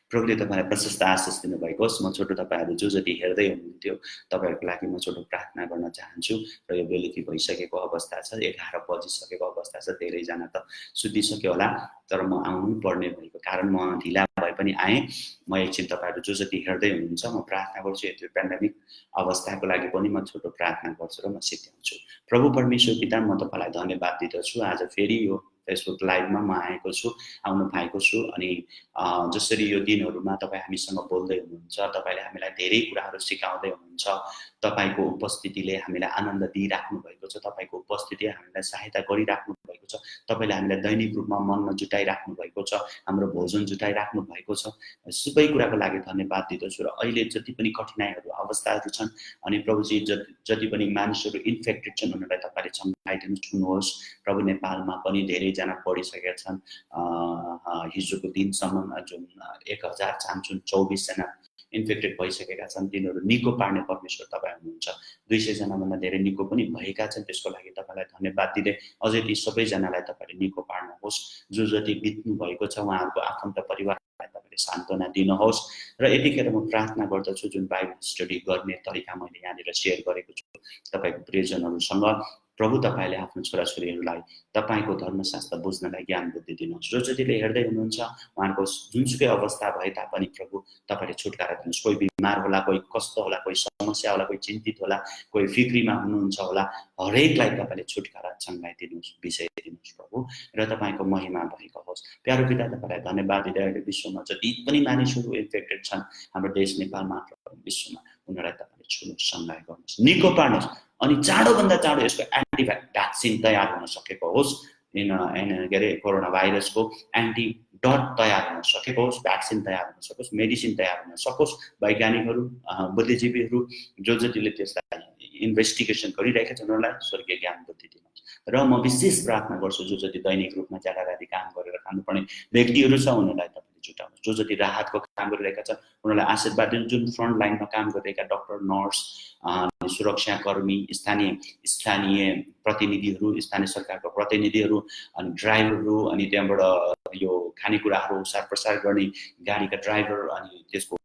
प्रभुले तपाईलाई प्रशस्त आशीष दिनुभएको होस्। म छोटो तपाईहरु जो जति हेर्दै हुनुहुन्थ्यो तपाईहरुको लागि म छोटो प्रार्थना गर्न चाहन्छु र यो बेलुकी भइसकेको अवस्था छ, 11 बजिसकेको अवस्था छ। धेरै जना त सुतिसक्यो होला, तर म आउनु पर्ने भएको कारण म ढिला भए पनि आएँ। म एकछिन तपाईहरु जो जति हेर्दै हुनुहुन्छ म प्रार्थना गर्छु। यो पेन्डेमिक अवस्थाको लागि पनि म छोटो प्रार्थना गर्छु र म सिद्ध्याउँछु। प्रभु परमेश्वर पिता, म तपाईलाई धन्यवाद दिदछु। आज फेरि यो फेसबुक लाइभमा म आएको छु, आउनु पाएको छु। अनि जसरी यो दिनहरुमा तपाई हामीसँग बोल्दै हुनुहुन्छ, तपाईले हामीलाई धेरै कुराहरु सिकाउँदै हुनुहुन्छ। तपाईको उपस्थितिले हामीलाई आनन्द दिइराख्नु भएको छ। तपाईको उपस्थितिले हामीलाई सहायता गरिराख्नु भएको छ। तपाईले हामीलाई दैनिक रूपमा मनमा जुटाइराख्नु भएको छ, हाम्रो भोजन जुटाइराख्नु भएको छ। सबै कुराको लागि धन्यवाद दिदछु। र अहिले जति पनि कठिनाइहरु अवस्थाहरु छन् अनि प्रभुजी जति पनि मानिसहरु इन्फेक्टेड छन् उनीहरुलाई तपाईले सम्झाइदिनु छुनुहोस्। प्रभु नेपालमा पनि धेरै जना पढिसकेका छन्। हिजोको दिनसम्म जुन 1424 जना इन्फेक्टेड भइसकेका छन्, तिनीहरु निको पार्ने परमेश्वर तपाई हुनुहुन्छ। 200 जना भन्दा धेरै निको पनि भएका छन्। त्यसको लागि तपाईलाई धन्यवाद दिदै अझै ती सबै जनालाई तपाईले निको पार्नुहोस्। जो जति बित्नु भएको छ उहाँहरुको आफन्त परिवारलाई तपाईले सान्त्वना दिनुहोस्। र यतिखेर म प्रार्थना गर्दछु जुन बाइबल स्टडी गर्ने तरिका मैले यहाँनिर शेयर गरेको छु तपाईको प्रियजनहरुसँग, प्रभु तपाईले आफ्नो छोराछोरीहरुलाई तपाईको धर्मशास्त्र बुझ्नलाई ज्ञान बुद्धि दिनुहोस्। जो जतिले हेर्दै हुनुहुन्छ उहाँको जुनसुकै अवस्था भए तापनि प्रभु तपाईले छुटकारा दिनुहोस्। कोही बिमार होला, कोही कष्ट होला, कोही समस्या होला, कोही चिन्तित होला, कोही फिक्रीमा हुनुहुन्छ होला, हरेकलाई तपाईले छुटकारा चंगाइ दिनुहोस्, विजय दिनुहोस् प्रभु, र तपाईको महिमा भएको होस्। प्यारो पिता, तपाईलाई धन्यवाद दिँदै अहिले विश्वमा जति पनि मानिसहरु इन्फेक्टेड छन् हाम्रो देश नेपाल मात्र होइन विश्वमा, उनीहरुलाई तपाईले छुनुहोस्, चंगाइ गर्नुहोस्, निको पार्नुहोस्। अनि चाँडोभन्दा चाँडो यसको एन्टी भ्याक्सिन तयार हुन सकेको होस्। कोरोना भाइरसको एन्टिडट तयार हुन सकेको होस्, भ्याक्सिन तयार हुन सकोस्, मेडिसिन तयार हुन सकोस्। वैज्ञानिकहरु, बुद्धिजीवीहरु जो जतिले त्यसलाई इन्भेस्टिगेसन गरिरहेका छन् उनीहरुलाई स्वर्गीय ज्ञान बुद्धि दिनुहोस्। र म विशेष प्रार्थना गर्छु जो जति दैनिक रूपमा जागाराती काम गरेर खानुपर्ने व्यक्तिहरु छ उनीहरुलाई तपाईले जुटाउनुहोस्। जो जति राहतको काम गरिरहेका छन् उनीहरुलाई आशीर्वाद दिनुहोस्। जुन फ्रन्ट लाइनमा काम गरिरहेका डाक्टर, नर्स, सुरक्षाकर्मी, स्थानीय प्रतिनिधिहरु, स्थानीय सरकारका प्रतिनिधिहरु, अनि ड्राइभरहरु, अनि त्यहाँबाट यो खानेकुराहरु ओसार प्रसार गर्ने गाडीका ड्राइभर, अनि त्यसको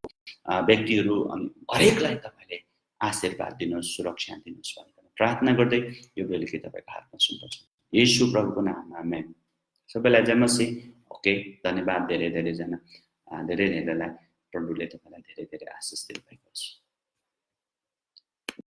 व्यक्तिहरु, अनि हरेकलाई तपाईले आशीर्वाद दिनुहोस्, सुरक्षा दिनुहोस् भनेर प्रार्थना गर्दै यो बेलुकी तपाईको हातमा सुम्पछु येशू प्रभुको नाममा, आमेन। सबैलाई जय मसीह। ओके, धन्यवाद धेरै धेरै जना, धेरै धेरैलाई प्रभुले तपाईलाई धेरै धेरै आशीष दिनुभएको छ।